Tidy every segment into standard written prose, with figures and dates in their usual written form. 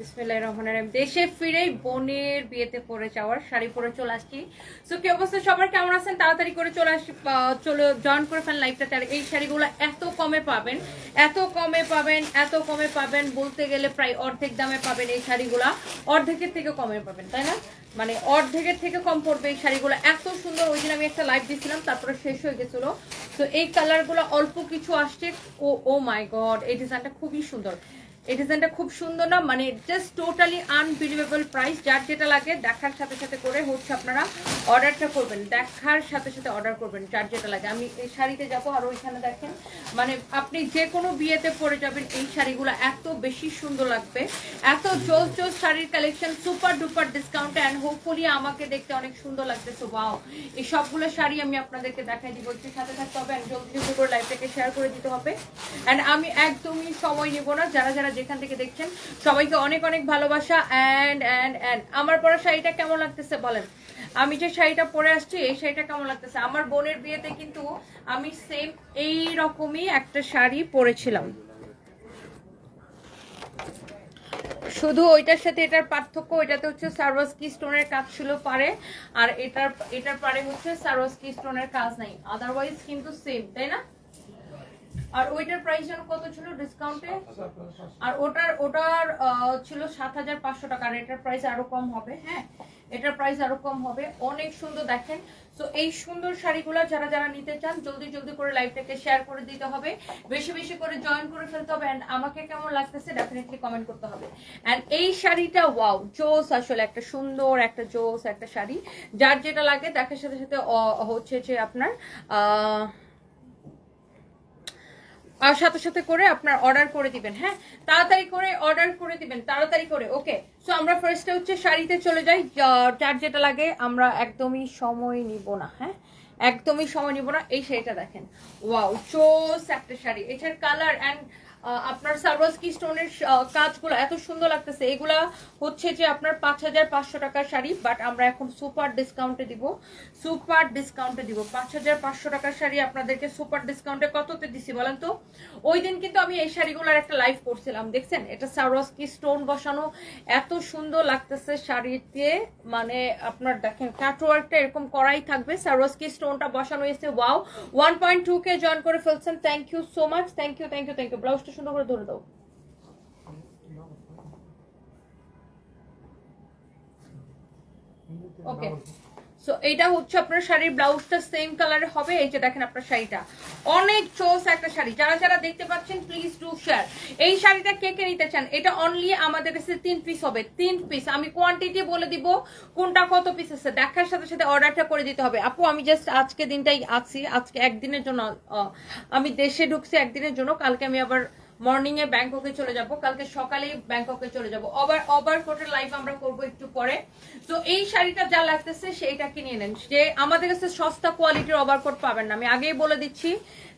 বিসমিল্লাহির রহমানির রহিম। দেশে ফিরেই বোনের বিয়েতে পরে যাওয়ার শাড়ি পরে চলে আসছি। সো কি অবস্থা সবার, কেমন আছেন? তাড়াতাড়ি করে চলে জয়েন করে ফেলেন লাইভটাতে। আর এই শাড়িগুলো এত কমে পাবেন, এত কমে পাবেন, এত কমে পাবেন, বলতে গেলে প্রায় অর্ধেক দামে পাবেন এই শাড়িগুলা। অর্ধেকের থেকে কমে পাবেন, তাই না? মানে অর্ধেকের থেকে কম পড়বে এই শাড়িগুলো। এত সুন্দর। ওই দিন আমি একটা লাইভ দিয়েছিলাম, তারপরে শেষ হয়ে গেছিল। তো এই কালারগুলো অল্প কিছু আসছে। ও মাই গড, এই ডিজাইনটা খুবই সুন্দর। এই ডিজাইনটা খুব সুন্দর না? মানে জাস্ট টোটালি আনবিলিভেবল প্রাইস। যার যেটা লাগে দেখার সাথে সাথে করে হচ্ছে আপনারা অর্ডারটা করবেন, দেখার সাথে সাথে অর্ডার করবেন যার যেটা লাগে। আমি এই শাড়িতে যাবো, আর ওইখানে দেখেন মানে আপনি যে কোনো বিয়েতে পরে যাবেন এই শাড়িগুলো এত বেশি সুন্দর লাগবে। এত জোস জোস শাড়ির কালেকশন, সুপার ডুপার ডিসকাউন্টে, অ্যান্ড হোপফুলি আমাকে দেখতে অনেক সুন্দর লাগতেছে। ওয়াও, এই সবগুলো শাড়ি আমি আপনাদেরকে দেখাই দিব। একটু সাথে থাকতে হবে, অ্যান্ড জলদি জলদি করে লাইভটাকে শেয়ার করে দিতে হবে। অ্যান্ড আমি একদমই সময় নেব না। যারা যারা যেখান থেকে দেখছেন সবাইকে অনেক অনেক ভালোবাসা। অ্যান্ড আমার পরা শাড়িটা কেমন লাগতেছে বলেন? আমি যে শাড়িটা পরে আসছি এই শাড়িটা কেমন লাগতেছে? আমার বোনের বিয়েতে কিন্তু আমি সেম এই রকমই একটা শাড়ি পরেছিলাম, শুধু ওইটার সাথে এটার পার্থক্য, ওইটাতে হচ্ছে সারোয়াকি স্টোনের কাজ ছিল পারে, আর এটার পারে হচ্ছে সারোয়াকি স্টোনের কাজ নাই। আদারওয়াইজ কিন্তু সেম, তাই না? আর ওইটার প্রাইস যেন কত ছিল ডিসকাউন্টে? আর ওটার ছিল 7,500 টাকা। আর এটার প্রাইস আরো কম হবে। হ্যাঁ, এটার প্রাইস আরো কম হবে। অনেক সুন্দর দেখেন। তো এই সুন্দর শাড়িগুলো যারা যারা নিতে চান জলদি জলদি করে লাইভটাকে শেয়ার করে দিতে হবে, বেশি বেশি করে জয়েন করে ফেলতে হবে। এন্ড আমাকে কেমন লাগতেছে ডেফিনেটলি কমেন্ট করতে হবে। এন্ড এই শাড়িটা ওয়াও জোস, আসলে একটা সুন্দর একটা জোস একটা শাড়ি। যার যেটা লাগে দেখার সাথে সাথে হচ্ছে যে আপনার আর সাথে সাথে করে আপনার অর্ডার করে দিবেন। হ্যাঁ, তাড়াতাড়ি করে অর্ডার করে দিবেন, তাড়াতাড়ি করে। ওকে, সো আমরা ফার্স্টে হচ্ছে শাড়িতে চলে যাই। যার যেটা লাগে, আমরা একদমই সময় নিব না। হ্যাঁ, একদমই সময় নিব না। এই শাড়িটা দেখেন, ওয়াও চোস একটা শাড়ি। এটার কালার অ্যান্ড আপনার সারোয়াকি স্টোনের কাজগুলো এত সুন্দর লাগতেছে। এগুলা হচ্ছে যে আপনার 5,500 টাকার শাড়ি, বাট আমরা এখন সুপার ডিসকাউন্টে দিব, সুপার ডিসকাউন্টে দিব। 5,500 টাকার শাড়ি আপনাদেরকে সুপার ডিসকাউন্টে কততে দিছি বলেন তো? ওই দিন কিন্তু আমি এই শাড়িগুলোর একটা লাইভ করছিলাম, দেখছেন? এটা সারোয়াকি স্টোন বসানো, এত সুন্দর লাগতেছে শাড়িতে। মানে আপনার দেখেন কাটওয়ার্কটা এরকম করাই থাকবে, সারোয়াকি স্টোনটা বসানো এসে ওয়াও। 1.2K জয়েন করে ফেলছেন, thank you so much, thank you thank you thank you. ব্লাউজটা সুন্দর করে ধরে দাও। ওকে, সো এইটা হচ্ছে আপনার শাড়ির ব্লাউজটা সেম কালারে হবে। এই যে দেখেন আপনার শাড়িটা অনেক চোস একটা শাড়ি। যারা যারা দেখতে পাচ্ছেন প্লিজ ডু শেয়ার। এই শাড়িটা কে কে নিতে চান? এটা অনলি আমাদের কাছে 3 পিস হবে, 3 পিস। আমি কোয়ান্টিটি বলে দিব কোনটা কত পিস আছে, দেখার সাথে সাথে অর্ডারটা করে দিতে হবে। আপু আমি জাস্ট আজকে দিনটাই আছি, আজকে একদিনের জন্য আমি দেশে ঢুকছি একদিনের জন্য। কালকে আমি আবার মর্নিং এ ব্যাংককে চলে যাব, কালকে সকালে ব্যাংককে চলে যাব। ওভারকোটের লাইভ আমরা করব একটু পরে। তো এই শাড়িটা যা লাগতেছে সেইটা কিনে নেন। যে আমাদের কাছে সস্তা কোয়ালিটির ওভারকোট পাবেন না, আমি আগেই বলে দিচ্ছি।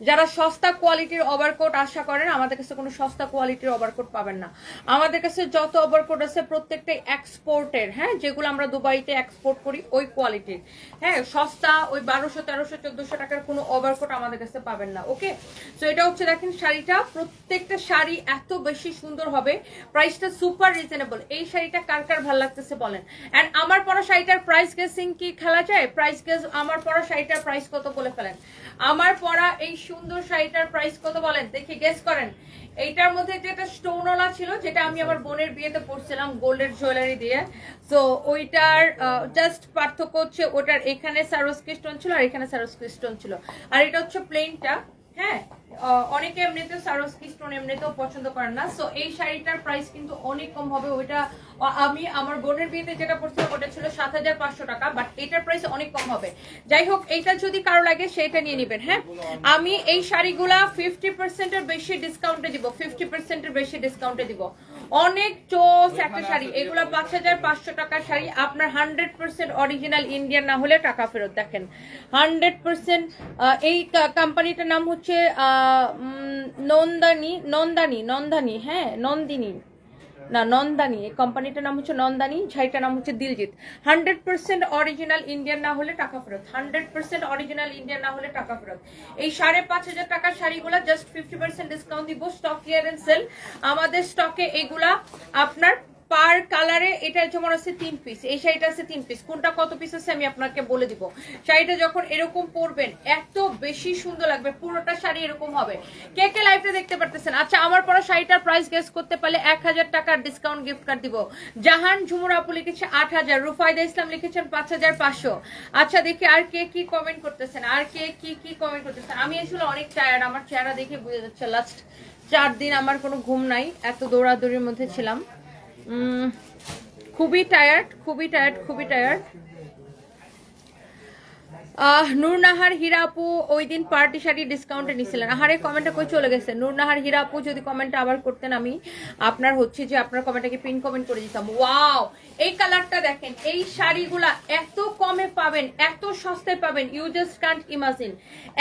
যারা সস্তা কোয়ালিটির ওভারকোট আশা করেন আমাদের কাছে কোনো সস্তা কোয়ালিটির ওভারকোট পাবেন না। আমাদের কাছে যত ওভারকোট আছে প্রত্যেকটাই এক্সপোর্টের। হ্যাঁ, যেগুলো আমরা দুবাইতে এক্সপোর্ট করি ওই কোয়ালিটির। হ্যাঁ, সস্তা ওই 1200, 1300, 1400 টাকার কোনো ওভারকোট আমাদের কাছে পাবেন না। ওকে, তো এটা হচ্ছে দেখেন শাড়িটা, প্রত্যেকটা শাড়ি এত বেশি সুন্দর হবে, প্রাইসটা সুপার রিজনেবল। এই শাড়িটা কার কার ভালো লাগতেছে বলেন? এন্ড আমার পরা শাড়িটার প্রাইস গেসিং কি খেলা যায়? প্রাইস গেস, আমার পরা শাড়িটার প্রাইস কত বলে ফেলেন। আমার পরা এই সুন্দর শাড়িটার প্রাইস কত বলেন দেখি, গেস করেন। এইটার মধ্যে যেটা স্টোনওয়ালা ছিল, যেটা আমি আমার বোনের বিয়েতে পরছিলাম গোল্ডের জুয়েলারি দিয়ে, তো ওইটার জাস্ট পার্থক্য হচ্ছে ওটার এখানে সারোয়াকি স্টোন ছিল আর এখানে সারোয়াকি স্টোন ছিল। আর এটা হচ্ছে প্লেনটা। হ্যাঁ, অনেকে এমনিতেও সারোয়াকি স্টোন এমনিতেও পছন্দ করেন না। সো এই শাড়িটার প্রাইস কিন্তু অনেক কম হবে। ওইটা আমি আমার বোনের বিয়েতে যেটা পড়ছিলাম ওটা ছিল 7,500 টাকা, বাট এটার প্রাইস অনেক কম হবে। যাই হোক, এইটা যদি কারো লাগে সেটা নিয়ে নেবেন। হ্যাঁ, আমি এই শাড়িগুলা 50% এর বেশি ডিসকাউন্টে দিব, 50% এর বেশি ডিসকাউন্টে দিব। অনেক চোস একটা শাড়ি। এগুলা 5,500 টাকার শাড়ি। আপনার 100% অরিজিনাল ইন্ডিয়ান না হলে টাকা ফেরত। দেখেন 100%। এই কোম্পানিটার নাম হচ্ছে নন্দানি। হ্যাঁ, নন্দানি। এই কোম্পানিটার নাম হচ্ছে নন্দানি, শাড়িটার নাম হচ্ছে দিলজিৎ। 100% অরিজিনাল ইন্ডিয়ান না হলে টাকা ফেরত, 100% অরিজিনাল ইন্ডিয়ান না হলে টাকা ফেরত। এই 5,500 টাকার শাড়িগুলা জাস্ট 50% ডিসকাউন্ট দিব। স্টক ক্লিয়ারেন্স সেল আমাদের স্টকে। এগুলা আপনার আর কালারে এটা যেমন আছে 3 পিস, এই শাড়িটা আছে 3 পিস, কোনটা কত পিস আছে আমি আপনাকে বলে দিব। শাড়িটা যখন এরকম পরবেন এত বেশি সুন্দর লাগবে, পুরোটা শাড়ি এরকম হবে। কে কে লাইভটা দেখতে পারতেছেন? আচ্ছা, আমার পরা শাড়িটার প্রাইস গেস করতে পারলে 1000 টাকার ডিসকাউন্ট গিফট কার্ড দিব। জাহান ঝুমুর আপু লিখেছে 8000, রুফায়দা ইসলাম লিখেছেন 5500। আচ্ছা দেখি আর কে কি কমেন্ট করতেছেন, আর কে কি কমেন্ট করতেছেন। আমি আসলে অনেক টায়ার্ড, আমার চেহারা দেখে বুঝে যাচ্ছে লাস্ট 4 দিন আমার কোনো ঘুম নাই, এত দৌড়াদৌড়ির মধ্যে ছিলাম। খুবই টায়ার্ড, খুবই টায়ার্ড, খুবই টায়ার্ড। নূরনাহার হীরা আপু ওই দিন পার্টি শাড়ি ডিসকাউন্টে নিছিলেন। আহারে কমেন্টটা কই চলে গেছে? নূরনাহার হীরা আপু যদি কমেন্টটা আবার করতেন, আমি আপনার হচ্ছে যে আপনার কমেন্টটাকে পিন কমেন্ট করে দিতাম। ওয়াও, এই কালারটা দেখেন, এই শাড়িগুলা এত কমে পাবেন, এত সস্তায় পাবেন, ইউ জাস্ট কান্ট ইমাজিন।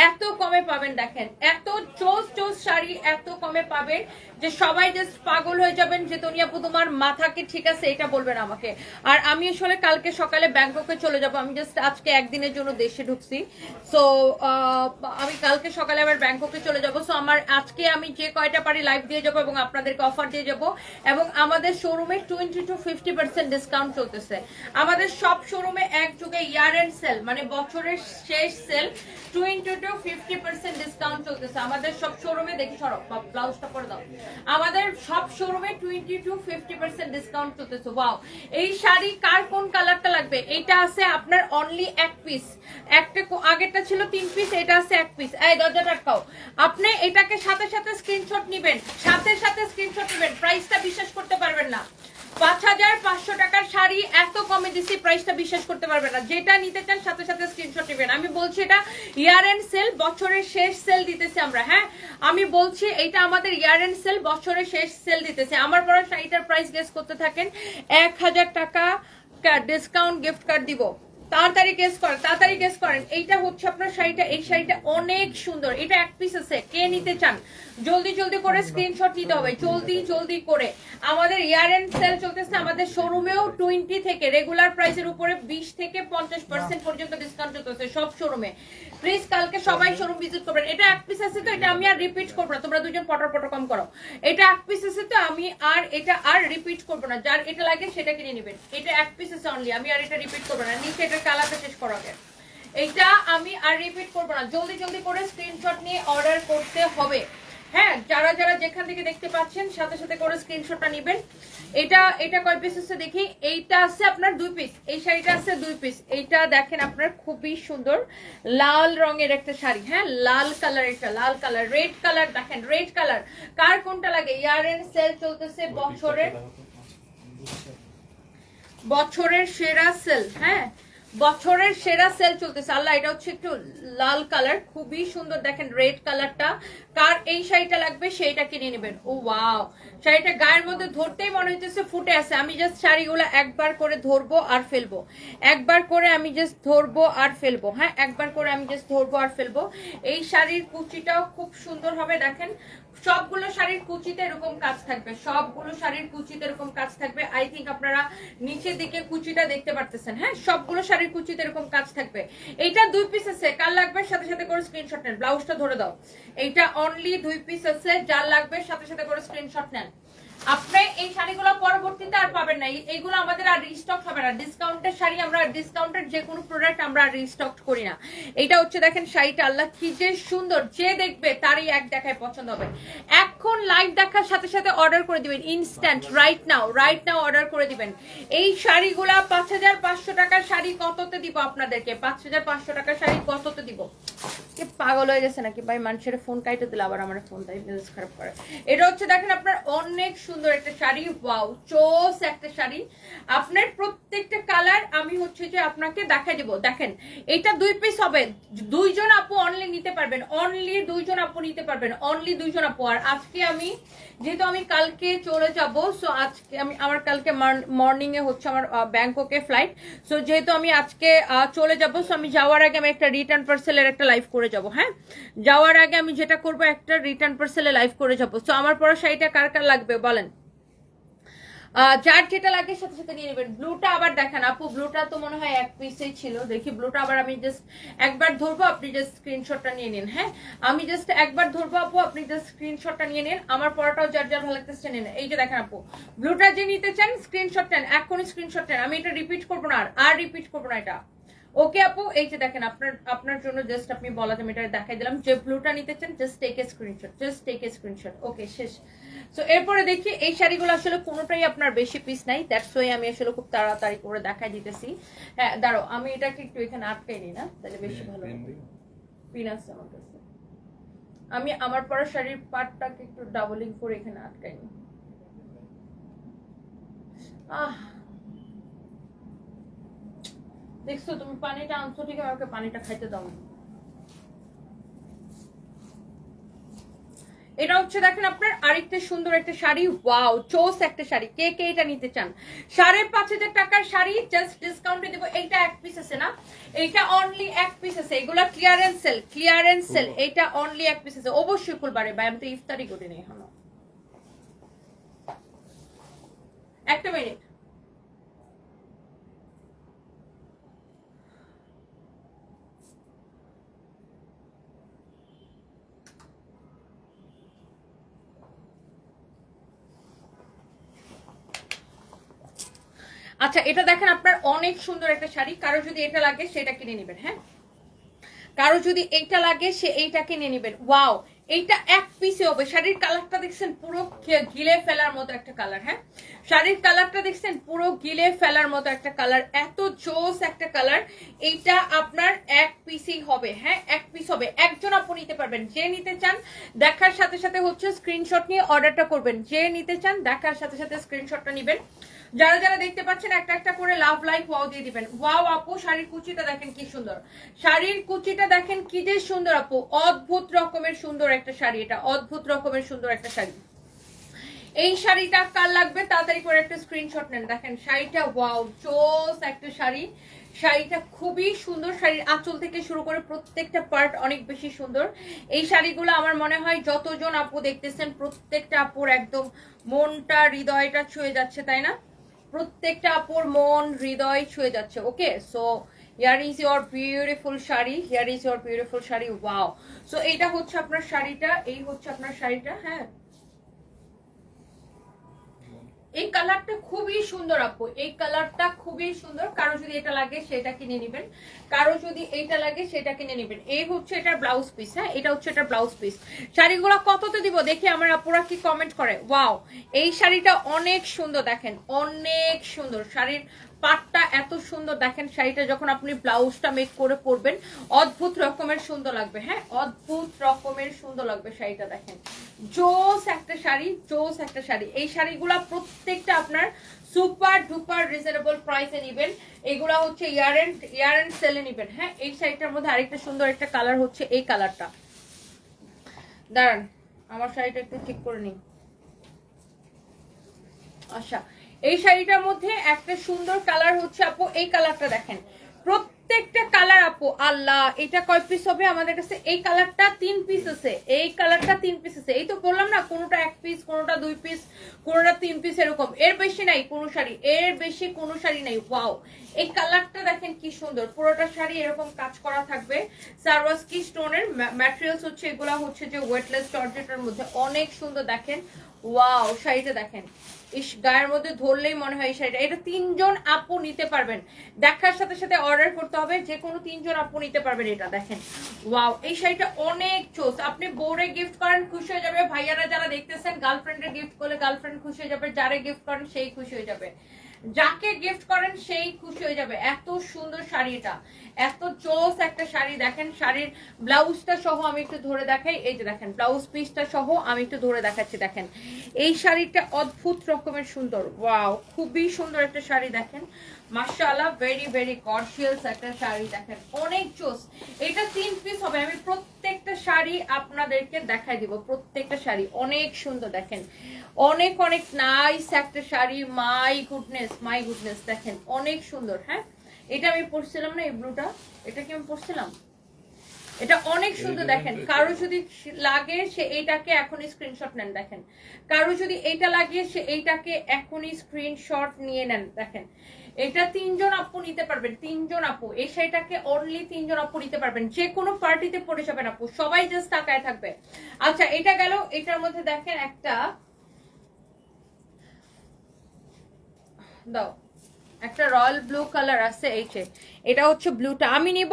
এত কমে পাবেন, দেখেন এত চোস শাড়ি এত কমে পাবেন যে সবাই জাস্ট পাগল হয়ে যাবেন যে তনি আপু তোমার মাথা কি ঠিক আছে, এটা বলবেন আমাকে। আর আমি আসলে কালকে সকালে ব্যাংককে চলে যাব, আমি জাস্ট আজকে একদিনের জন্য দেশে ঢুকছি। সো আমি কালকে সকালে আবার ব্যাংককে চলে যাব। সো আমার আজকে আমি যে কয়টা পারি লাইভ দিয়ে যাব এবং আপনাদেরকে অফার দিয়ে যাব। এবং আমাদের শোরুমে 20 to 50% ডিসকাউন্ট চলতেছে। আমাদের সব শোরুমে একযোগে ইয়ার এন্ড সেল, মানে বছরের শেষ সেল, 20 to 50% ডিসকাউন্ট চলতেছে আমাদের সব শোরুমে। দেখি সরো, ব্লাউজটা পরে দাও। আমাদের সব শোরুমে 20 to 50% ডিসকাউন্ট চলতেছে। ওয়াও, এই শাড়ি কার কোন কালারটা লাগবে? এটা আছে আপনার অনলি 1 পিস, একটা আগেরটা ছিল 3 পিস, এটা আছে 1 পিস। এই দরজাটা আটকাও। আপনি এটাকে সাথে সাথে স্ক্রিনশট নেবেন, সাথে সাথে স্ক্রিনশট নেবেন। প্রাইসটা বিশ্বাস করতে পারবেন না, 5500 টাকার শাড়ি এত কমে দিছি, প্রাইসটা বিশ্বাস করতে পারবেন না। যেটা নিতে চান সাথে সাথে স্ক্রিনশট নেবেন। আমি বলছি এটা ইয়ার এন্ড সেল, বছরের শেষ সেল দিতেছি আমরা। হ্যাঁ, আমি বলছি এটা আমাদের ইয়ার এন্ড সেল, বছরের শেষ সেল দিতেছে। আমার পরা শাড়িটার প্রাইস গেস করতে থাকেন, 1000 টাকা ডিসকাউন্ট গিফট কার্ড দিব। তাড়াতাড়ি গেস করেন, তাড়াতাড়ি গেস করেন। এইটা হচ্ছে আপনার শাড়িটা, এই শাড়িটা অনেক সুন্দর। এটা 1 পিস আছে, কে নিতে চান জলদি জলদি করে স্ক্রিনশট নিতে হবে, জলদি জলদি করে। আমাদের ইয়ার এন্ড সেল চলতেছে, আমাদের শোরুমেও 20 থেকে রেগুলার প্রাইসের উপরে 20 থেকে 50% পর্যন্ত ডিসকাউন্ট চলতেছে সব শোরুমে। প্লিজ কালকে সবাই শোরুম ভিজিট করবেন। এটা 1 পিস আছে তো এটা আমি আর রিপিট করবো না, তোমরা দুজন পটর পটর কম করো। এটা 1 পিস আছে তো আমি আর এটা আর রিপিট করবো না, যার এটা লাগে সেটা কিনে নেবেন। এটা 1 পিস আছে অনলি, আমি আর এটা রিপিট করবো না। নিচে এটা কালারটা শেষ করো আগে, এইটা আমি আর রিপিট করবো না। জলদি জলদি করে স্ক্রিনশট নিয়ে অর্ডার করতে হবে। হ্যাঁ, যারা যারা যেখান থেকে দেখতে পাচ্ছেন সাথে সাথে করে স্ক্রিনশটটা নেবেন। এটা কয় পিস আছে দেখি। এইটা আছে আপনার 2 পিস, এই শাড়িটা আছে 2 পিস। এইটা দেখেন আপনার খুবই সুন্দর লাল রঙের একটা শাড়ি। হ্যাঁ, লাল কালার, এটা লাল কালার, রেড কালার। দেখেন রেড কালার কার কোনটা লাগে? ইয়ার এন্ড সেল চলতেছে, বছরের সেরা সেল। হ্যাঁ, বছরের সেরা সেল চলতেছে। আল্লাহ, এটা হচ্ছে একটু লাল কালার, খুবই সুন্দর। দেখেন রেড কালারটা, কার এই শাড়িটা লাগবে সেইটা কিনে নেবেন। ও ওয়াও, শাড়িটা গায়ের মধ্যে ধরতেই মনে হইতেছে ফুটে আছে। আমি জাস্ট শাড়িগুলো একবার করে ধরবো আর ফেলবো, একবার করে আমি জাস্ট ধরবো আর ফেলবো। হ্যাঁ, একবার করে আমি জাস্ট ধরবো আর ফেলবো। এই শাড়ির কুচিটাও খুব সুন্দর হবে। দেখেন সবগুলো শাড়ির কুচিতে এরকম কাজ থাকবে, সবগুলো শাড়ির কুচিতে এরকম কাজ থাকবে। আই থিঙ্ক আপনারা নিচের দিকে কুচিটা দেখতে পারতেছেন। হ্যাঁ, সবগুলো শাড়ির কুচিতে এরকম কাজ থাকবে। এইটা 2 পিস আছে, কার লাগবে সাথে সাথে করে স্ক্রিনশট নেন। ব্লাউজটা ধরে দাও। এইটা অনলি 2 পিস আছে, যার লাগবে সাথে সাথে করে স্ক্রিনশট নেন। আপনি এই শাড়িগুলো পরবর্তীতে আর পাবেন না, এইগুলো আমাদের আর রিস্টক হবে না। ডিসকাউন্টের শাড়ি আমরা, ডিসকাউন্টের যে কোনো প্রোডাক্ট আমরা আর রিস্টক করি না। এটা হচ্ছে দেখেন শাড়িটা, আল্লাহ কি যে সুন্দর, যে দেখবে তারই এক দেখায় পছন্দ হবে। এখন লাইভ দেখার সাথে সাথে অর্ডার করে দিবেন, ইনস্ট্যান্ট, রাইট নাও অর্ডার করে দিবেন। এই শাড়িগুলা 5500 টাকার শাড়ি কততে দিব আপনাদেরকে? 5500 টাকার শাড়ি কততে দিব? পাগল হয়ে গেছে নাকি ভাই? মানুষের ফোন কাইটে দিলে আবার আমার ফোন তাই মেজাজ খারাপ করে। এটা হচ্ছে দেখেন আপনার অনেক সুন্দর একটা শাড়ি। ওয়াও, চোস একটা শাড়ি। আপনার প্রত্যেকটা কালার আমি হচ্ছে যে আপনাকে দেখাই দিব। দেখেন এটা 2 পিস হবে, 2 জন আপু অনলি নিতে পারবেন, অনলি 2 জন আপু নিতে পারবেন, অনলি 2 জন আপু। আর আজকে আমি যেহেতু আমি কালকে চলে যাব, সো আজকে আমি আমার কালকে মর্নিং এ হচ্ছে আমার ব্যাংককে ফ্লাইট। সো যেহেতু আমি আজকে চলে যাব, সো আমি যাওয়ার আগে আমি একটা রিটার্ন পার্সেলের একটা লাইভ করে যাব। হ্যাঁ, যাওয়ার আগে আমি যেটা করবো একটা রিটার্ন পার্সেলে লাইভ করে যাব। সো আমার পরা শাড়িটা কার কার লাগবে বলেন? যার যেটা লাগে সাথে সাথে নিয়ে নেবেন। ব্লুটা আবার দেখেন আপু, ব্লুটা তো মনে হয় এক পিসেই ছিল, দেখি ব্লুটা আবার আমি জাস্ট একবার ধরবো, আপনি জাস্ট স্ক্রিনশটটা নিয়ে নিন। হ্যাঁ, আমি জাস্ট একবার ধরবো আপু, আপনি জাস্ট স্ক্রিনশটটা নিয়ে নিন। আমার পড়াটাও যার যার ভালো লাগতেছে নিন। এই যে দেখেন আপু, ব্লুটা যে নিতে চান স্ক্রিনশট নেন, এখনই স্ক্রিনশট নেন। আমি এটা রিপিট করবো না, আর রিপিট করবো না এটা। ওকে আপু, এই যে দেখেন আপনার জন্য জাস্ট আপনি বলা যে এটা দেখাই দিলাম, যে ব্লুটা নিতে চান just take a screenshot, just take a screenshot. Okay, শেষ। সো এরপরে দেখি এই শাড়িগুলো আসলে কোনোটাই আপনার বেশি পিস নাই, দ্যাটস ওয়াই আমি আসলে খুব তাড়াতাড়ি করে দেখাই দিতেছি। হ্যাঁ দাঁড়াও, আমি এটাকে একটু এখানে আটকাই নিই না, তাহলে বেশি ভালো হবে। পিন আছে আমার কাছে, আমি আমার পরা শাড়ির পাটটাকে একটু ডাবলিং করে এখানে আটকাই নিই। দেখছো তুমি পানিটা আনছো ঠিক, আমাকে পানিটা খাইতে দাও। এটা হচ্ছে দেখেন আপনার আরেকটা সুন্দর একটা শাড়ি, ওয়াও চোস একটা শাড়ি। কে কে এটা নিতে চান? 5,500 টাকার শাড়ি, জাস্ট ডিসকাউন্টে দেবো। এইটা এক পিস আছে না, এইটা অনলি এক পিস আছে, এগুলা ক্লিয়ারেন্স সেল, ক্লিয়ারেন্স সেল। এইটা অনলি এক পিস আছে, অবশ্যই খুলবারে ভাই, আমি তো ইফতারি করি নি এখনো। একটা মিনিট। আচ্ছা, এটা দেখেন আপনার অনেক সুন্দর একটা শাড়ি, কারো যদি এটা লাগে সেটা কিনে নেবেন। হ্যাঁ, কারো যদি এইটা লাগে সে এইটা কিনে নেবেন। ওয়াও, এইটা এক পিসে হবে। শাড়ির কালারটা দেখছেন পুরো গিলে ফেলার মতো একটা কালার। হ্যাঁ, শাড়ির কালারটা দেখছেন পুরো গিলে ফেলার মতো একটা কালার, এত জোস একটা কালার। এইটা আপনার এক পিসই হবে। হ্যাঁ, এক পিস হবে, একজন আপু নিতে পারবেন। যে নিতে চান দেখার সাথে সাথে হচ্ছে স্ক্রিনশট নিয়ে অর্ডারটা করবেন। যে নিতে চান দেখার সাথে সাথে স্ক্রিনশটটা নেবেন। যারা যারা দেখতে পাচ্ছেন একটা একটা করে লাভ লাইক ওয়াও দিয়ে দিবেন। ওয়াও আপু, শাড়ির কুচিটা দেখেন কি সুন্দর, শাড়ির কুচিটা দেখেন কি যে সুন্দর আপু, অদ্ভুত রকমের সুন্দর একটা শাড়ি। এটা অদ্ভুত রকমের সুন্দর একটা শাড়ি। এই শাড়িটা কার লাগবে তাড়াতাড়ি করে একটা স্ক্রিনশট নেন। দেখেন শাড়িটা, ওয়াও চোস একটা শাড়ি। শাড়িটা খুবই সুন্দর, শাড়ির আঁচল থেকে শুরু করে প্রত্যেকটা পার্ট অনেক বেশি সুন্দর। এই শাড়িগুলো আমার মনে হয় যতজন আপু দেখতেছেন প্রত্যেকটা আপুর একদম মনটা হৃদয়টা ছুঁয়ে যাচ্ছে, তাই না? প্রত্যেকটা আপুর মন হৃদয় ছুঁয়ে যাচ্ছে। Okay, so here is your beautiful sari, here is your beautiful sari. Wow, so এইটা হচ্ছে আপনার শাড়িটা, এই হচ্ছে আপনার শাড়িটা। হ্যাঁ, এই কালারটা খুবই সুন্দর আপু, এই কালারটা খুবই সুন্দর। কারো যদি এটা লাগে সেটা কিনে নেবেন, কারো যদি এইটা লাগে সেটা কিনে নেবেন। এই হচ্ছে এটার ব্লাউজ পিস। হ্যাঁ, এটা হচ্ছে এটার ব্লাউজ পিস। শাড়িগুলো কততে দিব দেখি আমার আপুরা কি কমেন্ট করে। ওয়াও, এই শাড়িটা অনেক সুন্দর, দেখেন অনেক সুন্দর। শাড়ির পাটটা এত সুন্দর, দেখেন শাড়িটা যখন আপনি ব্লাউজটা মেক করে পরবেন অদ্ভুত রকমের সুন্দর লাগবে। হ্যাঁ, অদ্ভুত রকমের সুন্দর লাগবে শাড়িটা। দেখেন জোস একটা শাড়ি, জোস একটা শাড়ি। এই শাড়িগুলা প্রত্যেকটা আপনার সুপার ডুপার রিজনেবল প্রাইসে নেবেন। এগুলা হচ্ছে ইয়ার এন্ড সেলে নেবেন। হ্যাঁ, এই শাড়িটার মধ্যে আরেকটা সুন্দর একটা কালার হচ্ছে এই কালারটা। দাঁড়ান, আমার শাড়িটা একটু ঠিক করে নিই। আচ্ছা, এই শাড়িটার মধ্যে একটা সুন্দর কালার হচ্ছে আপু এই কালারটা। দেখেন প্রত্যেকটা কালার আপু, আল্লাহ এটা কয় পিস হবে আমাদের কাছে? এই কালারটা 3 পিস আছে, এই কালারটা 3 পিস আছে। এই তো বললাম না, কোনোটা 1 পিস, কোনোটা 2 পিস, কোনোটা 3 পিস, এরকম। এর বেশি নাই কোনো শাড়ি, এর বেশি কোনো শাড়ি নাই। ওয়াও, এই কালারটা দেখেন কি সুন্দর। পুরোটা শাড়ি এরকম কাজ করা থাকবে সারওয়াস্কি স্টোনের ম্যাটেরিয়ালস হচ্ছে এগুলা হচ্ছে যে ওয়েটলেস জর্জেটের মধ্যে, অনেক সুন্দর। দেখেন ওয়াও, শাড়িটা দেখেন, ইস গায়ের মধ্যে ধরলেই মনে হয় এই শাড়িটা। এটা 3 জন আপু নিতে পারবেন, দেখার সাথে সাথে অর্ডার করতে হবে, যে কোনো 3 জন আপু নিতে পারবেন এটা। দেখেন ওয়াও, এই শাড়িটা অনেক চোস। আপনি বউরে গিফট করেন খুশি হয়ে যাবে, ভাইয়ারা যারা দেখতেছেন গার্লফ্রেন্ডে গিফট করলে গার্লফ্রেন্ড খুশি হয়ে যাবে, যারে গিফট করেন সেই খুশি হয়ে যাবে, যাকে গিফট করেন সেই খুশি হয়ে যাবে। এত সুন্দর শাড়ি, এটা এত চোস একটা শাড়ি। দেখেন শাড়ির ব্লাউজটা সহ আমি একটু ধরে দেখাই। এই যে দেখেন ব্লাউজ পিসটা সহ আমি একটু ধরে দেখাচ্ছি। দেখেন এই শাড়িটা অদ্ভুত রকমের সুন্দর। ওয়াও, খুবই সুন্দর একটা শাড়ি। দেখেন মাশাআল্লাহ, ভেরি ভেরি গর্জিয়াস একটা শাড়ি। দেখেন অনেক চোস। এটা 3 পিস হবে, আমি প্রত্যেকটা শাড়ি আপনাদেরকে দেখাই দিব। প্রত্যেকটা শাড়ি অনেক সুন্দর। দেখেন অনেক অনেক নাইস একটা sari. My goodness, my goodness, দেখেন অনেক সুন্দর। হ্যাঁ, এটা আমি পরছিলাম না, এই ব্লুটা, এটা কি আমি পরছিলাম? এটা অনেক সুন্দর দেখেন, কারো যদি লাগে সে এইটাকে এখনই স্ক্রিনশট নেন। দেখেন কারো যদি এইটা লাগে সে এইটাকে এখনই স্ক্রিনশট নিয়ে নেন। দেখেন এটা 3 জন আপু নিতে পারবেন, 3 জন আপু, এই শাড়িটাকে অনলি 3 জন আপু নিতে পারবেন, যে কোনো পার্টিতে পরে যাবেন আপু, সবাই জাস্ট তাকায় থাকবে। আচ্ছা এটা গেল, এটার মধ্যে দেখেন একটা দাও, একটা রয়্যাল ব্লু কালার আছে, এই যে এটা হচ্ছে ব্লুটা, আমি নিব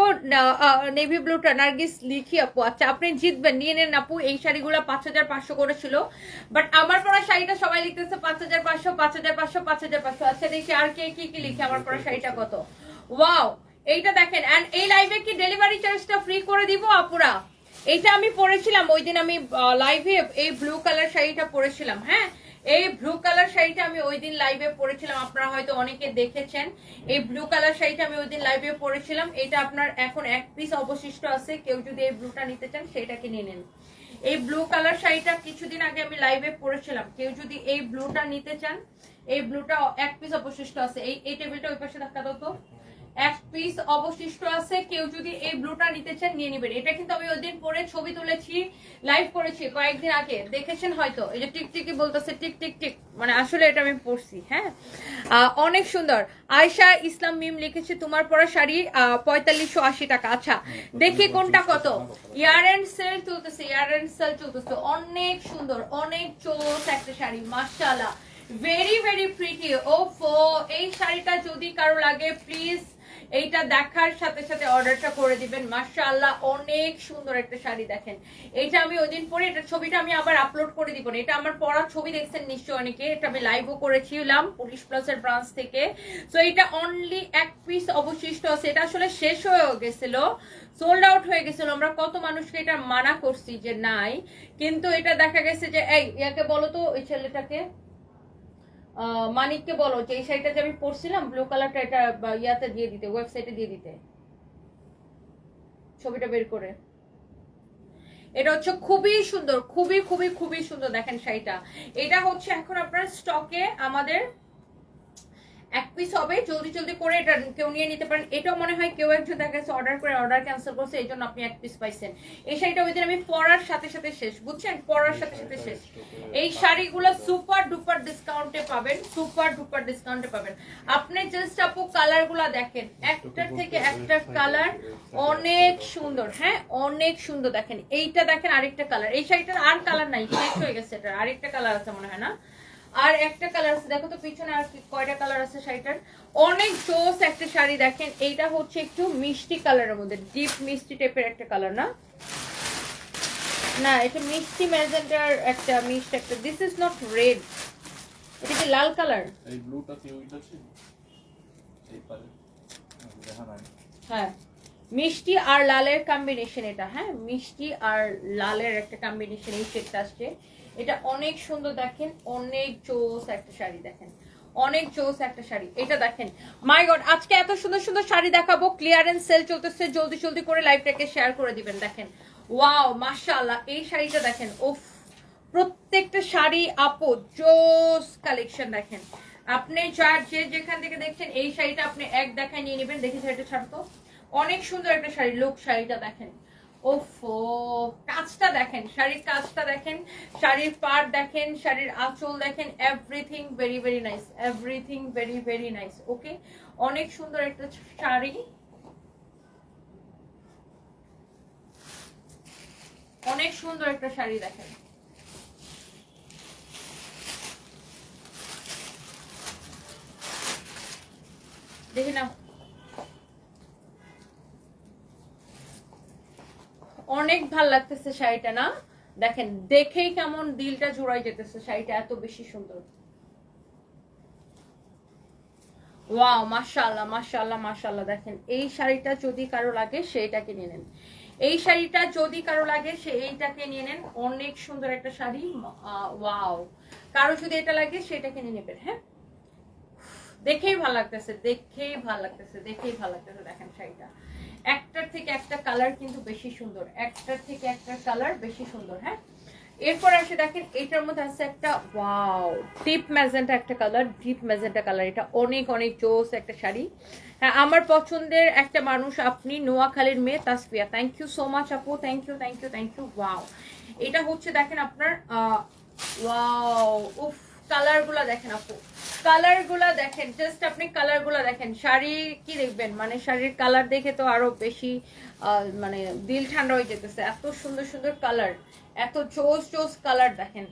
নেভি ব্লুটা। নার্গিস লিখি আপু, আচ্ছা আপনি জিতবেন, নিয়ে নেন আপু। এই শাড়িগুলো 5500 করে ছিল, বাট আমার পরা শাড়িটা সবাই লিখতেছে 5500 5500 5500। আচ্ছা দেখি আর কে কি কি লিখে, আমার পরা শাড়িটা কত। ওয়াও, এইটা দেখেন। এন্ড এই লাইভে কি ডেলিভারি চার্জটা ফ্রি করে দিব আপুরা? এইটা আমি পরেছিলাম ওই দিন, আমি লাইভে এই ব্লু কালার শাড়িটা পরেছিলাম। হ্যাঁ, এই ব্লু কালার শাড়িটা আমি ওই দিন লাইভে পরেছিলাম, আপনারা হয়তো অনেকে দেখেছেন। এই ব্লু কালার শাড়িটা আমি ওই দিন লাইভে পরেছিলাম। এটা আপনার এখন 1 পিস অবশিষ্ট আছে, কেউ যদি এই ব্লুটা নিতে চান সেটাকে নিয়ে নেন। এই ব্লু কালার শাড়িটা কিছুদিন আগে আমি লাইভে পরেছিলাম, কেউ যদি এই ব্লুটা নিতে চান, এই ব্লুটা 1 পিস অবশিষ্ট আছে। এই টেবিলটা ওই পাশে ধাক্কা দাও তো, 1 পিস অবশিষ্ট আছে, কেউ যদি এই ব্লুটা নিতে চান নিয়ে নেবেন। এটা কিন্তু আমি ওই দিন পরে ছবি তুলেছি, লাইভ করেছি কয়েকদিন আগে, দেখেছেন হয়তো। এই যে টিকটিকি বলতেছে, টিক টিক টিক, মানে আসলে এটা আমি পরছি। হ্যাঁ, অনেক সুন্দর। আয়শা ইসলাম মিম লিখেছে তোমার পরা শাড়ি 4580 টাকা। আচ্ছা দেখি কোনটা কত। ইয়ার এন্ড সেল চলতেছে, ইয়ার এন্ড সেল চলতেছে, অনেক সুন্দর, অনেক চোস একটা শাড়ি, মাশাআল্লাহ, ভেরি ভেরি প্রিটি। ওফো, এই শাড়িটা যদি কারো লাগে প্লিজ এইটা দেখার সাথে সাথে অর্ডারটা করে দিবেন। মাশাআল্লাহ, অনেক সুন্দর একটা শাড়ি। দেখেন এটা আমি ওইদিন পরে, এটা ছবিটা আমি আবার আপলোড করে দিব। এটা আমার পরা ছবি দেখছেন নিশ্চয় অনেকে, এটা আমি লাইভও করেছিলাম পুলিশ প্লাসের ব্রাঞ্চ থেকে। তো এটা অনলি 1 পিস অবশিষ্ট আছে, এটা আসলে শেষ হয়ে গেছিল, সোল্ড আউট হয়ে গেছিল। আমরা কত মানুষকে এটা মানা করছি যে নাই, কিন্তু এটা দেখা গেছে যে এই ইয়াকে বলো তো, ওই ছেলেটাকে মানিককে বলো যে এই শাড়িটা যে আমি পরছিলাম ব্লু কালারটা, এটা ইয়াতে দিয়ে দিতে, ওয়েবসাইটে দিয়ে দিতে, ছবিটা বের করে। এটা হচ্ছে খুবই সুন্দর, খুবই খুবই খুবই সুন্দর। দেখেন শাড়িটা, এটা হচ্ছে এখন আপনার স্টকে আমাদের 1 পিস হবে, জলদি জলদি করে এটা কেউ নিয়ে নিতে পারেন। এটাও মনে হয় কেউ একজন দেখা গেছে অর্ডার করে অর্ডার ক্যান্সেল করছে, এই জন্য আপনি 1 পিস পাইছেন। এই শাড়িটা ওই দিন আমি পরার সাথে সাথে শেষ, বুঝছেন, পরার সাথে সাথে শেষ। এই শাড়িগুলো সুপার ডুপার ডিসকাউন্টে পাবেন, সুপার ডুপার ডিসকাউন্টে পাবেন। আপনি জাস্ট আপু কালারগুলো দেখেন, একটার থেকে একটা কালার অনেক সুন্দর। হ্যাঁ, অনেক সুন্দর। দেখেন এইটা, দেখেন আরেকটা কালার, এই শাড়িটার আর কালার নাই, শেষ হয়ে গেছে। এটার আরেকটা কালার আছে মনে হয়, না আর একটা কালার আছে, দেখো তো পিছনে আর কয়টা কালার আছে শাড়িটার। অনেক জোস একটা শাড়ি। দেখেন এইটা হচ্ছে একটু মিষ্টি কালারের মধ্যে, ডিপ মিষ্টি টাইপের একটা কালার, না না এটা মিষ্টি ম্যাজেন্টার একটা মিষ্টি একটা, দিস ইজ নট রেড, এটা কি লাল কালার? এই ব্লুটা কি ওইটা ছিল এই পারে দেখা নাই। হ্যাঁ, মিষ্টি আর লালের কম্বিনেশন এটা। হ্যাঁ, মিষ্টি আর লালের একটা কম্বিনেশন, এই শেডটা আসছে। এটা অনেক সুন্দর। দেখেন অনেক জোস একটা শাড়ি, দেখেন অনেক জোস একটা শাড়ি। এটা দেখেন, মাই গড, আজকে এত সুন্দর সুন্দর শাড়ি দেখাবো, ক্লিয়ারেন্স সেল চলতেছে, জলদি জলদি করে লাইভটাকে শেয়ার করে দিবেন। দেখেন ওয়াও, মাশাআল্লাহ, এই শাড়িটা দেখেন, উফ, প্রত্যেকটা শাড়ি আপু জোস কালেকশন। দেখেন আপনি যার যে যেখান থেকে দেখছেন এই শাড়িটা আপনি এক দেখায় নিয়ে নেবেন। দেখি শাড়িটা ছাড়তো, অনেক সুন্দর একটা শাড়ি, লুক শাড়িটা দেখেন, ওফো, কাজটা দেখেন, শাড়ির কাজটা দেখেন, শাড়ির পাড় দেখেন, শাড়ির আঁচল দেখেন, everything very very nice, everything very very nice. Okay, অনেক সুন্দর একটা শাড়ি, অনেক সুন্দর একটা শাড়ি। দেখেন দেখি না, অনেক ভাল লাগতেছে শাড়িটা, না দেখেন দেখেই কেমন দিলটা জোড়াই যেতেছে, শাড়িটা এত বেশি সুন্দর। ওয়াও, মাশাআল্লাহ মাশাআল্লাহ মাশাআল্লাহ। দেখেন এই শাড়িটা যদি কারো লাগে সেইটাকে নিয়ে নেন, এই শাড়িটা যদি কারো লাগে সে এইটাকে নিয়ে নেন, অনেক সুন্দর একটা শাড়ি। ওয়াও, কারো যদি এটা লাগে সেটাকে নিয়ে নেবেন। হ্যাঁ, দেখেই ভালো লাগতেছে, দেখেই ভালো লাগতেছে, দেখেই ভালো লাগতেছে। দেখেন শাড়িটা একটার থেকে একটা কালার কিন্তু বেশি সুন্দর, একটার থেকে একটা কালার বেশি সুন্দর। হ্যাঁ, এরপর আসে দেখেন এটার মধ্যে আছে একটা ওয়াও ডিপ ম্যাজেন্টা একটা কালার, ডিপ ম্যাজেন্টা কালার। এটা অনেক অনেক জোস একটা শাড়ি। হ্যাঁ, আমার পছন্দের একটা মানুষ আপনি, নোয়াখালীর মেয়ে Tasfia. Thank you so much আপু, thank you thank you thank you. Wow, এটা হচ্ছে দেখেন আপনার ওয়াও, উফ কালারগুলা দেখেন আপু, কালারগুলা দেখেন, জাস্ট আপনি কালারগুলা দেখেন। শাড়ি কি দেখবেন, মানে শাড়ির কালার দেখে তো আরো বেশি মানে দিল ঠান্ডা হয়ে যেতেছে। এত সুন্দর সুন্দর কালার, এত জোস জোস কালার দেখেন।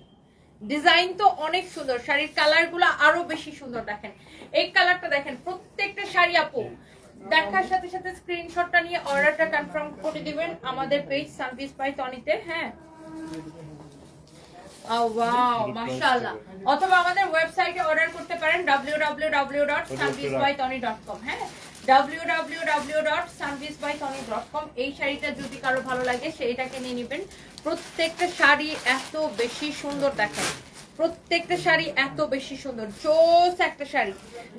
ডিজাইন তো অনেক সুন্দর, শাড়ির কালারগুলো আরো বেশি সুন্দর দেখেন। এই কালারটা দেখেন, প্রত্যেকটা শাড়ি আপু দেখার সাথে সাথে স্ক্রিনশটটা নিয়ে অর্ডারটা কনফার্ম করে দিবেন আমাদের পেজ সানপিস বাই তনিতে। হ্যাঁ, ওয়াও মাশাআল্লাহ। অথবা আমাদের ওয়েবসাইটে অর্ডার করতে পারেন www.sunbeesbytony.com। হ্যাঁ, www.sunbeesbytony.com। এই শাড়িটা যদি কারো ভালো লাগে সেইটাকে নিয়ে নেবেন। প্রত্যেকটা শাড়ি এত বেশি সুন্দর দেখেন, প্রত্যেকটা শাড়ি এত বেশি সুন্দর, জোস একটা শাড়ি।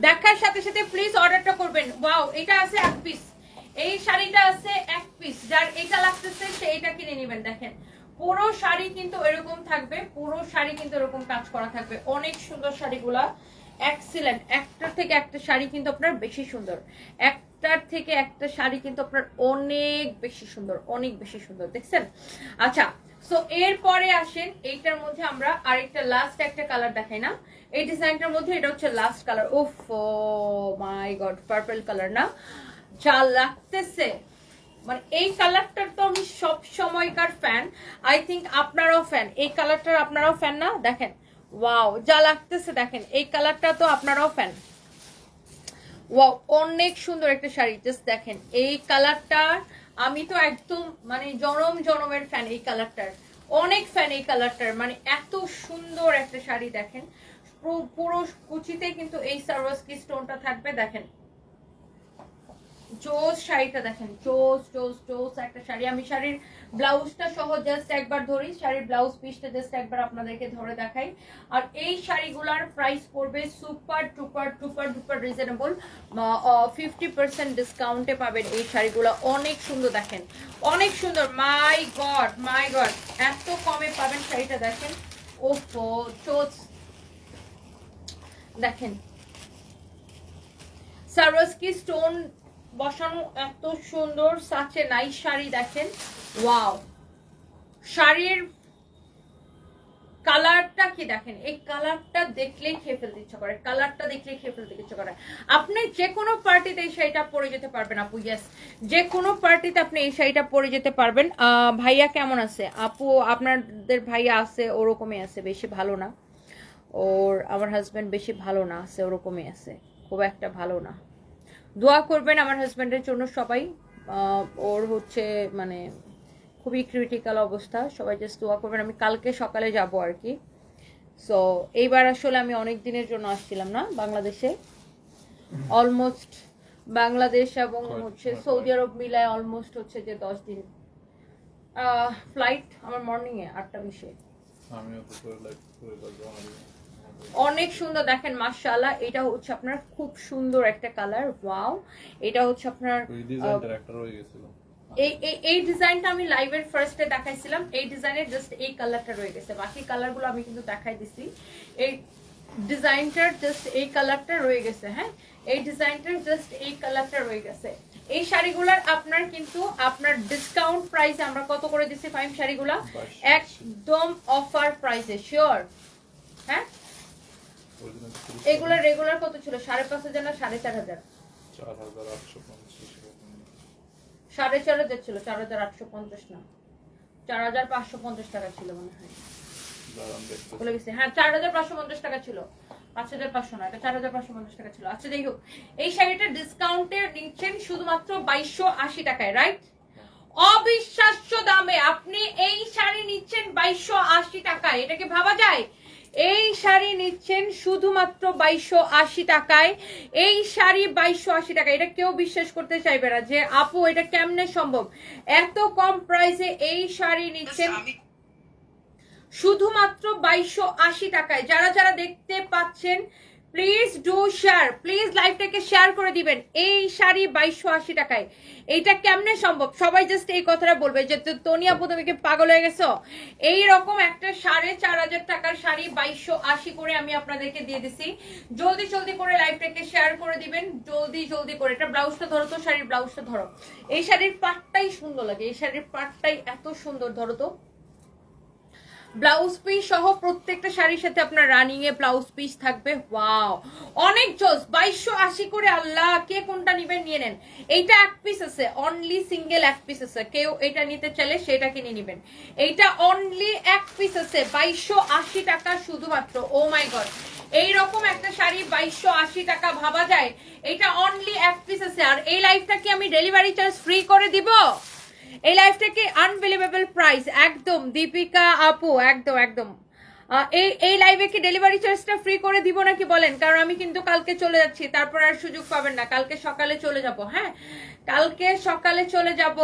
দেখার সাথে সাথে প্লিজ অর্ডারটা করবেন। ওয়াও, এটা আছে এক পিস, এই শাড়িটা আছে এক পিস, যার এটা লাগতেছে সেইটা কিনে নেবেন। দেখেন পুরো শাড়ি কিন্তু এরকম থাকবে, পুরো শাড়ি কিন্তু এরকম কাজ করা থাকবে। অনেক সুন্দর শাড়িগুলা, এক্সিলেন্ট। একটার থেকে একটা শাড়ি কিন্তু আপনার বেশি সুন্দর, একটার থেকে একটা শাড়ি কিন্তু আপনার অনেক বেশি সুন্দর, অনেক বেশি সুন্দর, দেখছেন? আচ্ছা, সো এরপরে আসেন এইটার মধ্যে আমরা আরেকটা লাস্ট একটা কালার দেখাই না, এই ডিজাইনটার মধ্যে এটা হচ্ছে লাস্ট কালার। ওফ মাই গড, পার্পল কালার না, যা লাগতেছে, মানে এই কালারটার তো আমি সব সময়কার ফ্যান। আই থিংক আপনারাও ফ্যান, এই কালারটার আপনারাও ফ্যান না? দেখেন ওয়াও, যা লাগতেছে দেখেন, এই কালারটা তো আপনারাও ফ্যান। ওয়াও, অনেক সুন্দর একটা শাড়ি, জাস্ট দেখেন এই কালারটা, আমি তো একদম মানে জনম জনমের ফ্যান এই কালারটার, অনেক ফ্যান এই কালারটার। মানে এত সুন্দর একটা শাড়ি দেখেন, পুরো কুচিতে কিন্তু এই সারওয়াস্কি স্টোনটা থাকবে। দেখেন জোস শাড়িটা দেখেন, জোস জোস জোস একটা শাড়ি। আমি শাড়ির ব্লাউজটা সহ জাস্ট একবার ধরি, শাড়ির ব্লাউজ পিসটা জাস্ট একবার আপনাদেরকে ধরে দেখাই। আর এই শাড়িগুলার প্রাইস পড়বে সুপার টুপার টুপার টুপার রিজনেবল, 50% ডিসকাউন্টে পাবেন এই শাড়িগুলো। অনেক সুন্দর দেখেন, অনেক সুন্দর। মাই গড মাই গড, এত কমে পাবেন শাড়িটা দেখেন। ওফো জোস দেখেন, সারওয়াস্কি স্টোন বসানো, এত সুন্দর সাচে নাইস শাড়ি দেখেন। ওয়াও, শাড়ির কালারটা কি দেখেন, এই কালারটা দেখলেই খেয়ে ফেলতে ইচ্ছা করে, কালারটা দেখলেই খেয়ে ফেলতে ইচ্ছা করে। আপনি যে কোনো পার্টিতে এই শাড়িটা পরে যেতে পারবেন আপু, ইয়েস, যে কোনো পার্টিতে আপনি এই শাড়িটা পরে যেতে পারবেন। ভাইয়া কেমন আছে আপু? আপনাদের ভাইয়া আছে, ওরকমই আছে, বেশি ভালো না। ওর আমার হাজবেন্ড বেশি ভালো না, আছে ওরকমই আছে, খুব একটা ভালো না। দোয়া করবেন আমার হাজবেন্ডের জন্য সবাই। ওর হচ্ছে মানে খুবই ক্রিটিক্যাল অবস্থা, সবাই জাস্ট দোয়া করবেন। আমি কালকে সকালে যাব আর কি। সো এইবার আসলে আমি অনেক দিনের জন্য আসছিলাম না বাংলাদেশে, অলমোস্ট বাংলাদেশ এবং হচ্ছে সৌদি আরব মিলায় অলমোস্ট হচ্ছে যে 10 দিন। ফ্লাইট আমার মর্নিংয়ে 8টা 20-এ। অনেক সুন্দর দেখেন মাশাআল্লাহ। এটা হচ্ছে আপনার খুব সুন্দর একটা কালার, ওয়াও। এটা হচ্ছে আপনার এই ডিজাইনটা আমি লাইভের ফার্স্টে দেখাইছিলাম, এই ডিজাইনের জাস্ট এই কালারটা রয়ে গেছে, বাকি কালারগুলো আমি কিন্তু দেখাই দিছি। এই ডিজাইনটার জাস্ট এই কালারটা রয়ে গেছে। হ্যাঁ, এই ডিজাইনটার জাস্ট এই কালারটা রয়ে গেছে। এই শাড়িগুলার আপনার কিন্তু আপনার ডিসকাউন্ট প্রাইসে আমরা কত করে দিচ্ছি ফাইম শাড়িগুলা? একদম অফার প্রাইসে, শিওর। হ্যাঁ, এগুলা রেগুলার কত ছিল? 5,500 না 4,500? 4,500 ছিল, 4,850 না 4,550 টাকা ছিল মনে হয়, বলে গেছে। হ্যাঁ, 4,550 টাকা ছিল, 5,500 না, এটা 4,550 টাকা ছিল। আচ্ছা যাই হোক, এই শাড়িটা ডিসকাউন্টে নিচ্ছেন শুধুমাত্র 2,280 টাকায়, রাইট? অবিশ্বাস্য দামে আপনি এই শাড়ি নিচ্ছেন 2,280 টাকায়, এটা কি ভাবা যায়? এই শাড়ি নিচ্ছেন শুধুমাত্র 2,280 টাকায়, এই শাড়ি 2,280 টাকা। এটা কেউ বিশ্বাস করতে চাইবে না যে আপু এটা কেমনে সম্ভব, এত কম প্রাইসে এই শাড়ি নিচ্ছেন শুধুমাত্র 2,280 টাকায়। যারা যারা দেখতে পাচ্ছেন প্লিজ ডু শেয়ার, প্লিজ লাইভটাকে শেয়ার করে দিবেন। এই শাড়ি 2280 টাকায়, এইটা কেমনে সম্ভব? সবাই জাস্ট এই কথাটা বলবে যে তনিয়া আপু তুমি কি পাগল হয়ে গেছো? এইরকম একটা 4500 টাকার শাড়ি 2280 করে আমি আপনাদেরকে দিয়ে দিছি। জলদি জলদি করে লাইভটাকে শেয়ার করে দিবেন, জলদি জলদি করে। এটা ব্লাউজটা ধরো তো, শাড়ির ব্লাউজটা ধরো। এই শাড়ির পাটটাই সুন্দর লাগে, এই শাড়ির পাটটাই এত সুন্দর। ধরো তো, ব্লাউজ পিস সহ প্রত্যেকটা শাড়ির সাথে আপনার রানিং এ ব্লাউজ পিস থাকবে। ওয়াও, অনেক জোস। 2280 করে। আল্লাহ, কে কোনটা নিবেন নিয়ে নেন। এইটা এক পিস আছে, অনলি সিঙ্গেল এক পিস আছে। কেউ এটা নিতে চাইলে সেটা কিনে নিবেন। এইটা অনলি এক পিস আছে, 2280 টাকা শুধুমাত্র। ও মাই গড, এইরকম একটা শাড়ি 2280 টাকা ভাবা যায়? এটা অনলি এক পিস আছে। আর এই লাইফটা কি আমি ডেলিভারি চার্জ ফ্রি করে দিব? এই লাইফটাকে আনবিলিভেবল প্রাইস একদম। দীপিকা আপু একদম একদম। এই লাইভে কি ডেলিভারি চার্জটা ফ্রি করে দিব নাকি বলেন? কারণ আমি কিন্তু কালকে চলে যাচ্ছি, তারপর আর সুযোগ পাবেন না। কালকে সকালে চলে যাব। হ্যাঁ, কালকে সকালে চলে যাব।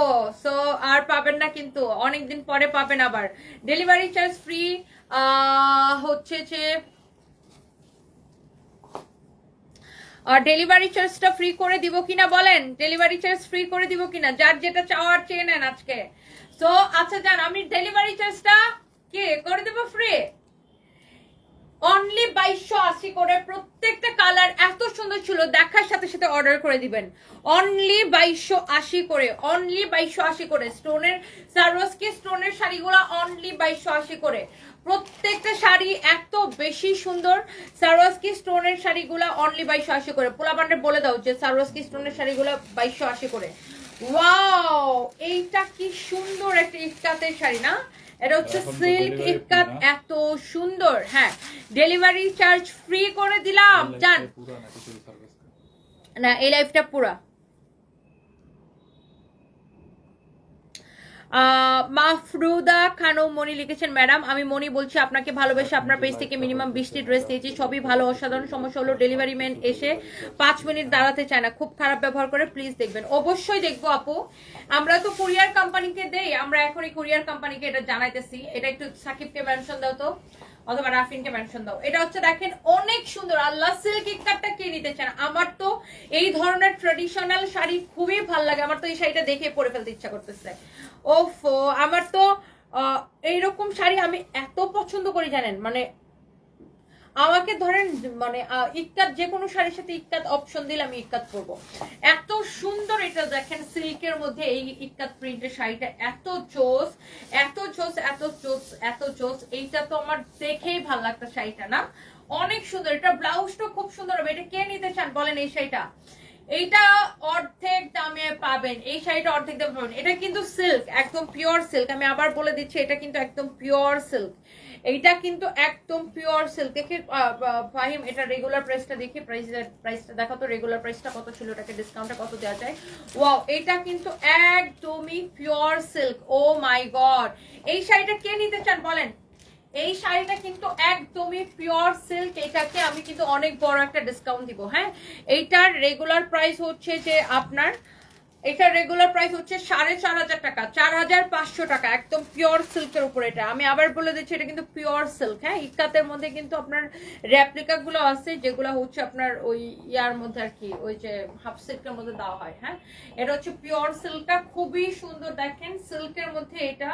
সো আর পাবেন না, কিন্তু অনেকদিন পরে পাবেন আবার। ডেলিভারি চার্জ ফ্রি হচ্ছে যে ডেলিভারি চার্জটা ফ্রি করে দিব কিনা বলেন? ডেলিভারি চার্জ ফ্রি করে দিব কিনা? যার যেটা চাওয়ার চেয়ে নেন আজকে। সো আচ্ছা যান, আমি ডেলিভারি চার্জটা কে করে দেবো ফ্রি। অনলি 2280 করে। প্রত্যেকটা কালার এত সুন্দর ছিল, দেখার সাথে সাথে অর্ডার করে দিবেন। অনলি 2280 করে, অনলি 2280 করে। স্টোনের সারোয়ারস্কি স্টোনের শাড়িগুলো অনলি 2280 করে। প্রত্যেকটা শাড়ি এত বেশি সুন্দর। সারোয়ারস্কি স্টোনের শাড়িগুলো অনলি 2280 করে। পোলাপান্ডে বলে দাও যে সারোয়ারস্কি স্টোনের শাড়িগুলো 2280 করে। ওয়াও, এইটা কি সুন্দর একটা ইফতাতের শাড়ি না? এটা হচ্ছে সিল্ক ইফতাত, এত সুন্দর। হ্যাঁ, ডেলিভারি চার্জ ফ্রি করে দিলাম। জান না, এই লাইফটা পুরা। মাফরুদা খানম মনি লিখেছেন, ম্যাডাম আমি মনি বলছি, আপনাকে ভালোবেসে আপনার পেজ থেকে মিনিমাম 20টি ড্রেস নিয়েছি, সবই ভালো। অসাধারণ সমস্যা হলো ডেলিভারি ম্যান এসে 5 মিনিট দাঁড়াতে চায় না, খুব খারাপ ব্যবহার করে। প্লিজ দেখবেন। অবশ্যই দেখবো আপু, আমরা তো কুরিয়ার কোম্পানিকে দেই। আমরা এখনই কুরিয়ার কোম্পানিকে এটা জানাইতেছি। এটা একটু সাকিবকে মেনশন দাও তো, অথবা রাফিনকে মেনশন দাও। এটা হচ্ছে দেখেন অনেক সুন্দর। আল্লাহ, সিল্ক ইফতারটা কে নিতে চান? আমার তো এই ধরনের ট্রেডিশনাল শাড়ি খুবই ভালো লাগে। আমার তো এই শাড়িটা দেখে পরে ফেলতে ইচ্ছা করতেছে। ওফো, আমার তো এইরকম শাড়ি আমি এত পছন্দ করি জানেন। মানে আমাকে ধরেন, মানে ইক্কাত যে কোনো শাড়ির সাথে ইক্কাত অপশন দিলে আমি ইক্কাত পরবো। এত সুন্দর। এটা দেখেন সিল্কের মধ্যে এই ইক্কাত প্রিন্টের শাড়িটা এত জোস, এত জোস, এত জোস, এত জোস। এইটা তো আমার দেখেই ভালো লাগতো শাড়িটা না? অনেক সুন্দর। এটা ব্লাউজটা খুব সুন্দর হবে। এটা কে নিতে চান বলেন এই শাড়িটা? এইটা অর্ধেক দামে পাবেন। এই শাড়িটা অর্ধেক দামে পাবেন। এটা কিন্তু সিল্ক, একদম পিওর সিল্ক। আমি আবার বলে দিচ্ছি, এটা কিন্তু একদম পিওর সিল্ক। এইটা কিন্তু একদম পিওর সিল্ক। দেখে ফাহিম, এটা রেগুলার প্রাইসটা দেখি, প্রাইসটা দেখো তো, রেগুলার প্রাইসটা কত ছিল, এটাকে ডিসকাউন্টে কত দেওয়া যায়। ওয়াও, এটা কিন্তু একদমই pure silk. O my god, এই শাড়িটা কে নিতে চান বলেন? এই শাড়িটা কিন্তু একদমই পিওর সিল্ক। এটাকে আমি কিন্তু অনেক বড় একটা ডিসকাউন্ট দিব। হ্যাঁ, এইটার রেগুলার প্রাইস হচ্ছে যে আপনার, এটা রেগুলার প্রাইস হচ্ছে 4500 টাকা, 4500 টাকা, একদম পিওর সিল্কের উপরে। এটা আমি আবার বলে দিচ্ছি, এটা কিন্তু পিওর সিল্ক। হ্যাঁ, ইক্কাতের মধ্যে কিন্তু আপনার রেপ্লিকা গুলো আছে, যেগুলো হচ্ছে আপনার ওই ইয়ার মধ্যে আর কি, ওই যে হাফ সিল্কের মধ্যে দেওয়া হয়। হ্যাঁ, এটা হচ্ছে পিওর সিল্কটা, খুবই সুন্দর। দেখেন সিল্কের মধ্যে এটা।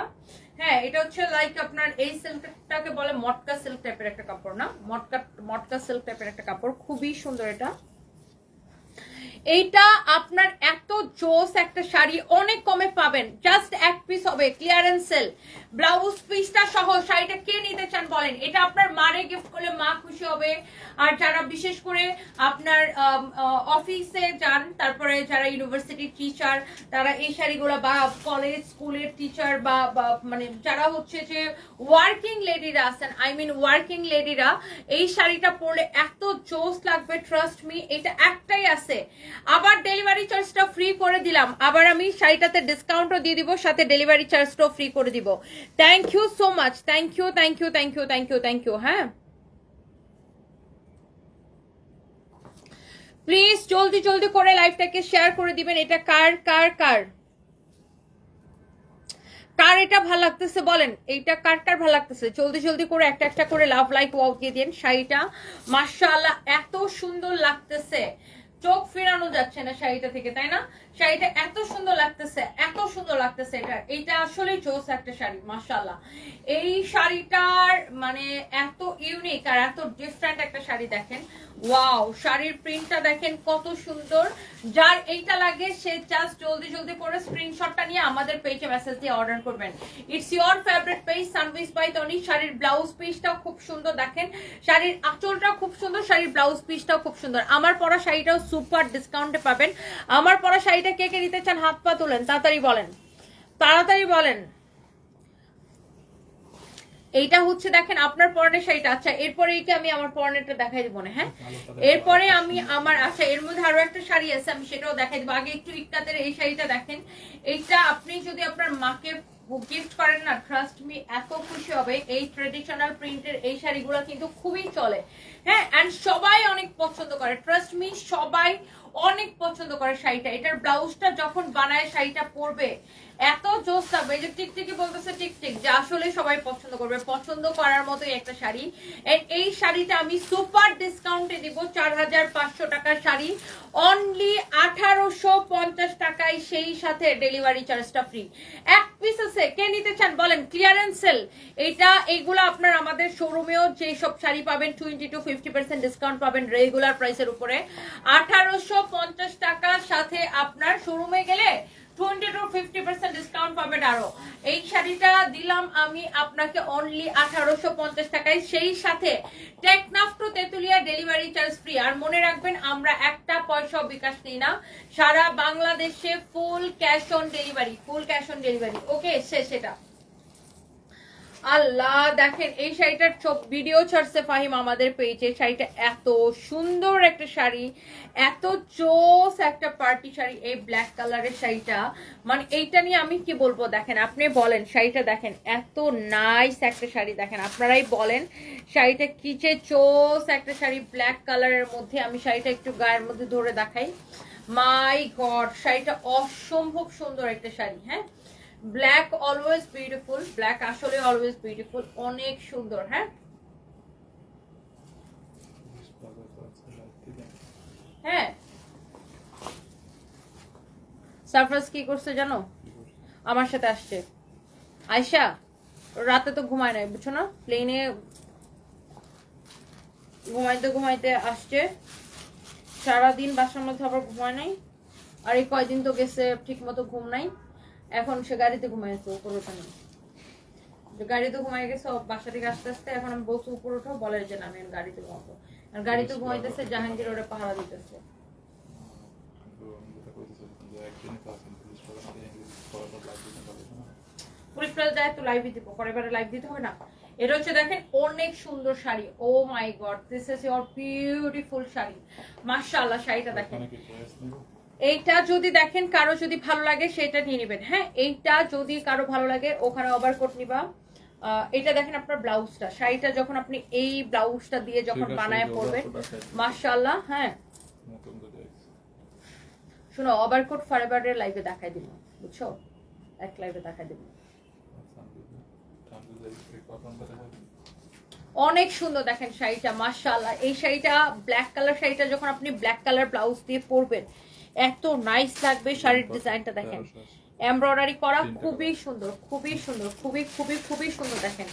হ্যাঁ, এটা হচ্ছে লাইক আপনার এই সিল্কটাকে বলে মটকা সিল্ক টাইপের একটা কাপড় না? মটকা সিল্ক টাইপের একটা কাপড়, খুবই সুন্দর এটা। এইটা আপনার এত জোস একটা শাড়ি, অনেক কমে পাবেন। জাস্ট এক পিস হবে, ক্লিয়ারেন্স সেল। ব্লাউজ পিসটা সহ শাড়িটা কে নিতে চান বলেন? এটা আপনার মারে গিফট করলে মা খুশি হবে। আর যারা বিশেষ করে আপনার অফিসে যান, তারপরে যারা ইউনিভার্সিটির টিচার, তারা এই শাড়িগুলো, বা কলেজ স্কুলের টিচার, বা মানে যারা হচ্ছে যে ওয়ার্কিং লেডিরা আছেন, আই মিন ওয়ার্কিং লেডিরা, এই শাড়িটা পরলে এত জোস লাগবে। ট্রাস্ট মি, এটা একটাই আছে। আবার ডেলিভারি চার্জটা ফ্রি করে দিলাম। আবার আমি শাড়িটাতে ডিসকাউন্টও দিয়ে দিব, সাথে ডেলিভারি চার্জটাও ফ্রি করে দিব। Thank you so much, thank you, thank you, thank you, thank you, thank you. হ্যাঁ, প্লিজ জলদি জলদি করে লাইভটাকে শেয়ার করে দিবেন। এটা কার কার কার কার এটা ভালো লাগতেছে বলেন, এইটা কার কার ভালো লাগতেছে জলদি জলদি করে একটা একটা করে লাভ লাইক ওয়াও দিয়ে দিন। শাড়িটা মাশাআল্লাহ এত সুন্দর লাগতেছে, চোখ ফেরানো যাচ্ছে না শাড়িটা থেকে, তাই না? শাড়িটা এত সুন্দর লাগতেছে, এত সুন্দর লাগতেছে। এটা আসলে জোস একটা শাড়ি মাশাআল্লাহ। এই শাড়িটার মানে এত ইউনিক আর এত ডিফারেন্ট একটা শাড়ি দেখেন। ওয়াও, শাড়ির প্রিন্টটা দেখেন কত সুন্দর। যার এইটা লাগে সে জাস্ট জলদি জলদি করে স্ক্রিনশটটা নিয়ে আমাদের পেজে মেসেজ দিয়ে অর্ডার করবেন। It's your favourite page Sanvis by Toni. শাড়ির ব্লাউজ পিসটাও খুব সুন্দর দেখেন, শাড়ির আঁচলটা খুব সুন্দর, শাড়ির ব্লাউজ পিসটাও খুব সুন্দর। আমার পরা শাড়িটাও সুপার ডিসকাউন্টে পাবেন। আমার পরা শাড়িটা কে কে নিতে চান হাত পা তোলেন, তাড়াতাড়ি বলেন, তাড়াতাড়ি বলেন। এইটা হচ্ছে দেখেন আপনার পরনের শাড়িটা। আচ্ছা এরপরে এইটা আমি আমার পরনেরটা দেখাই দিব না, হ্যাঁ এরপরে আমি আমার, আচ্ছা এর মধ্যে আরো একটা শাড়ি আছে আমি সেটাও দেখাই দিব। আগে একটু ইক্কাতের এই শাড়িটা দেখেন। এইটা আপনি যদি আপনার মাকে গিফট করেন না, ট্রাস্ট মি এত খুশি হবে। এই ট্রেডিশনাল প্রিন্টের এই শাড়িগুলো কিন্তু খুবই চলে, হ্যাঁ, এন্ড সবাই অনেক পছন্দ করে, ট্রাস্ট মি সবাই অনেক পছন্দ করে শাড়িটা। এটার ব্লাউজটা যখন বানায় শাড়িটা পরবে এত জোস থাকবে, এই যে টিকটিকি বলতেছে টিকটিক, যে আসলে সবাই পছন্দ করবে, পছন্দ করার মতোই একটা শাড়ি। এই শাড়িটা আমি সুপার ডিসকাউন্টে দিব 4500 টাকার শাড়ি, অনলি 1850 টাকায়, সেই সাথে ডেলিভারি চার্জটা ফ্রি। এক পিস আছে, কে নিতে চান বলেন, ক্লিয়ারেন্স সেল এইগুলো আপনার আমাদের শোরুমেও যে সব শাড়ি পাবেন 20 to 50% ডিসকাউন্ট পাবেন রেগুলার প্রাইসের উপরে। 1850 টাকার সাথে আপনার শোরুমে গেলে 20 to 50% ডিসকাউন্ট পাবেন আরো। এই শাড়িটা দিলাম আমি আপনাকে অনলি 1850 টাকায়, সেই সাথে Teknaf to Tetulia delivery charge free. আর মনে রাখবেন আমরা একটা পয়সা বিকাশ নিই না, সারা বাংলাদেশে full cash on delivery, full cash on delivery. Okay সেটা আল্লাহ দেখেন এই শাড়িটার ভিডিও ছাড়ছে ফাহিম আমাদের পেজে। শাড়িটা এত সুন্দর একটা শাড়ি, এত চোস একটা পার্টি শাড়ি, এই ব্ল্যাক কালারের শাড়িটা, মানে এইটা নিয়ে আমি কি বলবো দেখেন, আপনি বলেন শাড়িটা দেখেন, এত নাইস একটা শাড়ি দেখেন, আপনারাই বলেন শাড়িটা কি যে চোস একটা শাড়ি ব্ল্যাক কালারের মধ্যে। আমি শাড়িটা একটু গায়ের মধ্যে ধরে দেখাই, মাই গড শাড়িটা অসম্ভব সুন্দর একটা শাড়ি। হ্যাঁ, ব্ল্যাক অলওয়েজ বিউটিফুল, ব্ল্যাক আসলে অলওয়েজ বিউটিফুল, অনেক সুন্দর। হ্যাঁ হ্যাঁ, সারপ্রাইজ কি করছে জানো, আমার সাথে আসছে আয়শা, রাতে তো ঘুমায় নাই বুঝছো না, প্লেনে ঘুমাইতে ঘুমাইতে আসছে, সারাদিন বাসার মধ্যে আবার ঘুমায় নাই, আর এই কয়দিন তো গেছে ঠিক মতো ঘুম নাই, এখন সে গাড়িতে ঘুমাইছে উপর ওঠানো, গাড়িতে ঘুমাই গেছে বাসা থেকে আস্তে আস্তে, এখন আমি বসে উপর উঠো বলে যে না আমি গাড়িতে ঘুমাবো, আর গাড়িতে ঘুমাইতেছে জাহাঙ্গীর ওরা পাহারা দিতেছে। পুলিশ যায় তো লাইভ দিব, পরের বারে লাইভ দিতে হবে না। এটা হচ্ছে দেখেন অনেক সুন্দর sari, oh my God this is your beautiful sari মাশাআল্লাহ। শাড়িটা দেখেন, এইটা যদি দেখেন কারো যদি ভালো লাগে সেটা নিয়ে নেবেন। হ্যাঁ, এইটা যদি কারো ভালো লাগে ওখানে ওভারকোট নিবা। এটা দেখেন আপনার ব্লাউজটা, শাড়িটা যখন আপনি এই ব্লাউজটা দিয়ে যখন বানায় পরবেন মাশাআল্লাহ। হ্যাঁ শুনো, ওভারকোট ফরএভারের লাইভে দেখাই দিব বুঝছো, এক লাইভে দেখাই দিব, অনেক সুন্দর দেখেন শাড়িটা মাশাআল্লাহ। এই শাড়িটা ব্ল্যাক কালার, শাড়িটা যখন আপনি ব্ল্যাক কালার ব্লাউজ দিয়ে পরবেন এত নাইস লাগবে। শাড়ির ডিজাইনটা দেখেন, এমব্রয়ডারি করা, খুবই সুন্দর, খুবই সুন্দর, খুবই খুবই খুবই সুন্দর। দেখেন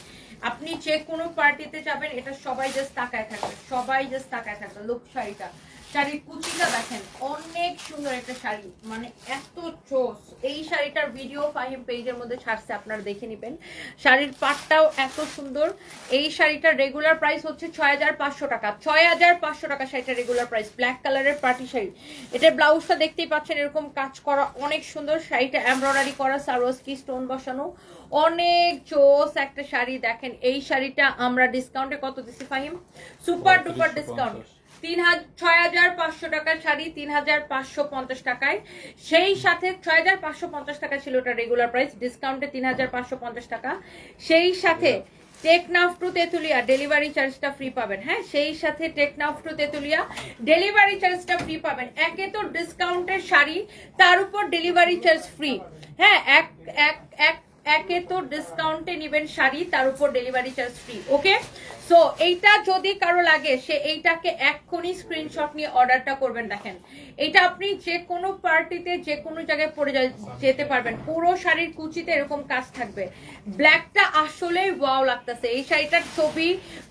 আপনি যে কোনো পার্টিতে যাবেন এটা সবাই জাস্ট তাকায় থাকবে, সবাই জাস্ট তাকায় থাকবে। লুক শাড়িটা, শাড়ির কুচিটা দেখেন, অনেক সুন্দর একটা শাড়ি, মানে এত চোস। এই শাড়িটার ভিডিও ফাহিম পেজের মধ্যে ছাড়ছে, আপনারা দেখে নেবেন। শাড়ির পাটটাও এত সুন্দর। এই শাড়িটার রেগুলার প্রাইস হচ্ছে 6500 টাকা, 6500 টাকা শাড়িটার রেগুলার প্রাইস। ব্ল্যাক কালারের পার্টি শাড়ি, এটার ব্লাউজটা দেখতেই পাচ্ছেন এরকম কাজ করা, অনেক সুন্দর। শাড়িটা এমব্রয়ডারি করা, সারোয়ারস্কি স্টোন বসানো, অনেক চোস একটা শাড়ি। দেখেন এই শাড়িটা আমরা ডিসকাউন্টে কত দিচ্ছি ফাহিম, সুপার ডুপার ডিসকাউন্ট, 6500 টাকার শাড়ি 3550 টাকায়, সেই সাথে 6550 টাকা ছিল ওটা রেগুলার প্রাইস, ডিসকাউন্টে 3550 টাকা, সেই সাথে টেকনাফ টু তেতুলিয়া ডেলিভারি চার্জটা ফ্রি পাবেন। হ্যাঁ, সেই সাথে টেকনাফ টু তেতুলিয়া ডেলিভারি চার্জটা ফ্রি পাবেন। একে তো ডিসকাউন্টের শাড়ি, তার উপর ডেলিভারি চার্জ ফ্রি। হ্যাঁ, এক এক এক একে তো ডিসকাউন্টে নেবেন শাড়ি, তার উপর ডেলিভারি চার্জ ফ্রি। ওকে, সো এইটা যদি কারো লাগে সে এইটাকে এক্ষুনি স্ক্রিনশট নিয়ে অর্ডারটা করবেন। দেখেন এটা আপনি যে কোনো পার্টিতে যে কোনো জায়গায় পরে যেতে পারবেন। পুরো শাড়ির কুচিতে এরকম কাজ থাকবে। ব্ল্যাকটা আসলেই ওয়াও লাগতেছে। এই শাড়িটার ছবি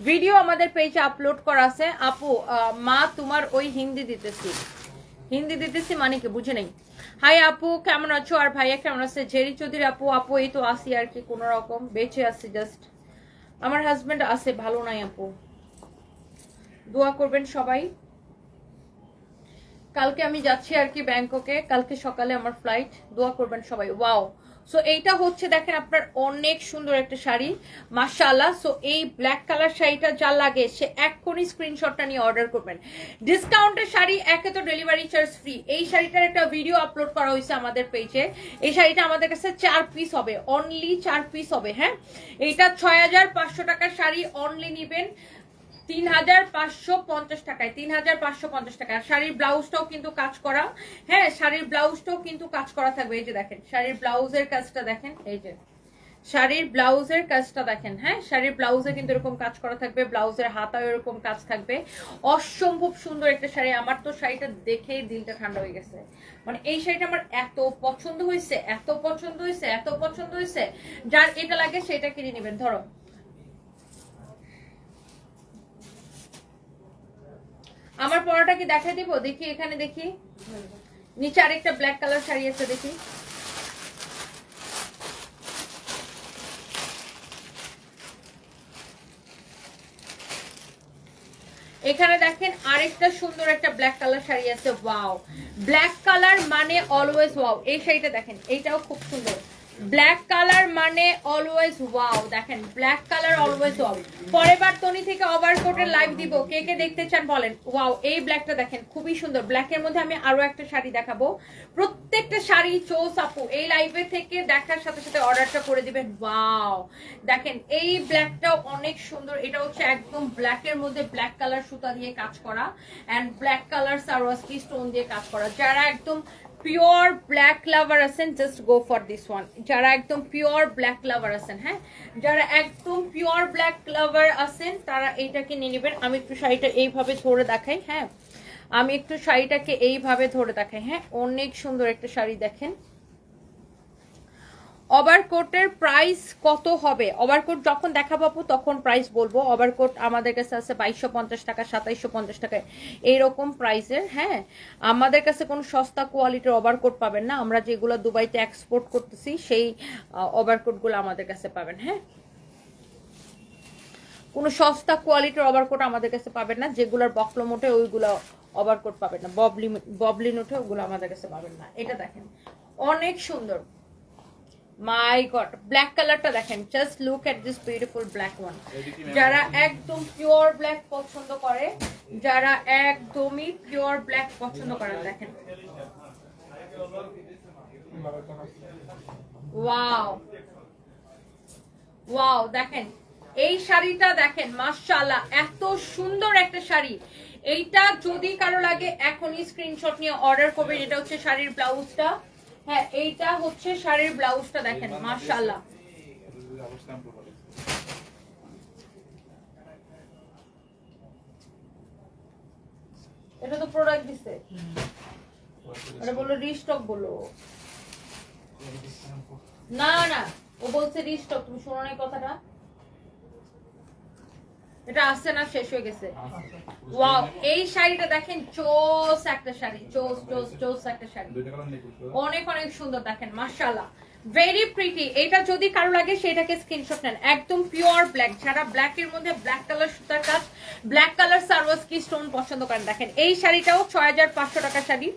ভিডিও আমাদের পেজে আপলোড করা আছে। আপু মা তোমার ওই হিন্দি দিতেছি মানে কি বুঝে নেই। হাই আপু কেমন আছো, আর ভাইয়া কেমন আছে? জেরি চৌধুরী আপু এই তো আসি আর কি, কোন রকম বেঁচে আছি। জাস্ট আমার হাজবেন্ড আছে, ভালো নাই আপু, দোয়া করবেন সবাই। কালকে আমি যাচ্ছি আর কি ব্যাংককে, কালকে সকালে আমার ফ্লাইট, দোয়া করবেন সবাই। ওয়াও, সো এইটা হচ্ছে দেখেন আপনার অনেক সুন্দর একটা শাড়ি মাশাআল্লাহ। সো এই ব্ল্যাক কালার শাড়িটা যা লাগে সে এক্ষুনি স্ক্রিনশটটা নিয়ে অর্ডার করবেন। ডিসকাউন্টের শাড়ি, একে তো ডেলিভারি চার্জ ফ্রি। এই শাড়িটার একটা ভিডিও আপলোড করা হয়েছে আমাদের পেজে। এই শাড়িটা আমাদের কাছে 4 পিস হবে, অনলি 4 পিস হবে। হ্যাঁ, এইটা 6500 টাকার শাড়ি, অনলি নিবেন 3550 টাকায়, 3550 টাকা। শাড়ির ব্লাউজটাও কিন্তু কাজ করা। হ্যাঁ, শাড়ির ব্লাউজটাও কিন্তু কাজ করা থাকবে। এই যে দেখেন শাড়ির ব্লাউজের কাজটা দেখেন, এই যে শাড়ির ব্লাউজের কাজটা দেখেন। হ্যাঁ, শাড়ির ব্লাউজে কিন্তু এরকম কাজ করা থাকবে, ব্লাউজের হাতাও এরকম কাজ থাকবে। অসম্ভব সুন্দর একটা শাড়ি। আমার তো শাড়িটা দেখেই দিলটা ঠান্ডা হয়ে গেছে। মানে এই শাড়িটা আমার এত পছন্দ হয়েছে, এত পছন্দ হয়েছে, এত পছন্দ হয়েছে। যার এটা লাগে সেটা কিনে নেবেন। ধরো আমার পরাটা কি দেখাই দিব? দেখি এখানে, দেখি নিচে আরেকটা ব্ল্যাক কালার শাড়ি আছে, দেখি। এখানে দেখেন আরেকটা সুন্দর একটা ব্ল্যাক কালার শাড়ি আছে। ওয়াও, ব্ল্যাক কালার মানে অলওয়েজ ওয়াও। এই শাড়িটা দেখেন, এইটাও খুব সুন্দর। ব্ল্যাক কালার মানে অলওয়েজ ওয়াও। দেখেন ব্ল্যাক কালার অলওয়েজ ওয়াও। পরের বার তনি থেকে ওভারকোটের লাইভ দিব, কে কে দেখতে চান বলেন। ওয়াও, এই ব্ল্যাকটা দেখেন খুবই সুন্দর। ব্ল্যাকের মধ্যে আমি আরো একটা শাড়ি দেখাবো। প্রত্যেকটা শাড়ি চোস আপু এই লাইভে থেকে দেখার সাথে সাথে অর্ডারটা করে দিবেন। ওয়াও, দেখেন এই ব্ল্যাকটাও অনেক সুন্দর। এটা হচ্ছে একদম ব্ল্যাকের মধ্যে ব্ল্যাক কালার সুতা দিয়ে কাজ করা, এন্ড ব্ল্যাক কালার সারোয়াস্কি স্টোন দিয়ে কাজ করা। যারা একদম পিওর ব্ল্যাক লাভার আছেন, just go for this one. যারা একদম পিওর ব্ল্যাক লাভার আছেন, হ্যাঁ, যারা একদম পিওর ব্ল্যাক লাভার আছেন তারা এইটাকে নিয়ে নেবেন। আমি একটু শাড়িটা এইভাবে ধরে দেখাই। হ্যাঁ, আমি একটু শাড়িটাকে এইভাবে ধরে দেখাই। হ্যাঁ, অনেক সুন্দর একটা শাড়ি দেখেন। ওভারকোটের প্রাইস কত হবে? ওভারকোট যখন দেখাবো তখন প্রাইস বলবো। ওভারকোট আমাদের কাছে আছে 2250 টাকা, 2750 টাকা, এইরকম প্রাইসের। হ্যাঁ, আমাদের কাছে কোনো সস্তা কোয়ালিটির ওভারকোট পাবেন না। আমরা যেগুলো দুবাইতে এক্সপোর্ট করতেছি সেই ওভারকোটগুলো আমাদের কাছে পাবেন। হ্যাঁ, কোনো সস্তা কোয়ালিটির ওভারকোট আমাদের কাছে পাবেন না। যেগুলোর বকলম ওঠে ওইগুলো ওভারকোট পাবেন না, ববলিন ওঠে ওগুলো আমাদের কাছে পাবেন না। এটা দেখেন অনেক সুন্দর। মাই গড, ব্ল্যাক কালারটা দেখেন, just look at this beautiful black one. যারা একদম পিওর ব্ল্যাক পছন্দ করে, যারা একদমই পিওর ব্ল্যাক পছন্দ করেন, দেখেন ওয়াও ওয়াও। দেখেন এই শাড়িটা দেখেন মাশাআল্লাহ, এত সুন্দর একটা শাড়ি। এইটা যদি কারো লাগে এখনই স্ক্রিনশট নিয়ে অর্ডার করবেন। এটা হচ্ছে শাড়ির ব্লাউজটা। হ্যাঁ, এইটা হচ্ছে শাড়ির ব্লাউজটা দেখেন মাশাআল্লাহ। এটা তো প্রোডাক্ট দিছে, এটা বললো রিস্টক, বললো না না, ও বলছে রিস্টক। তুমি শোনো না কথাটা? এটা আসছে না, শেষ হয়ে গেছে। ওয়াও, এই শাড়িটা দেখেন, চোস একটা শাড়ি, চোস চোস চোস একটা শাড়ি, অনেক অনেক সুন্দর। দেখেন মাশাআল্লাহ, ভেরি প্রিটি। এটা যদি কারো লাগে সেটাকে স্ক্রিনশট নেন। একদম পিওর ব্ল্যাক, যারা ব্ল্যাকের মধ্যে ব্ল্যাক কালার সুতার কাজ, ব্ল্যাক কালার সারোয়াস্কি স্টোন পছন্দ করেন। দেখেন এই শাড়িটাও 6500 টাকা শাড়ি।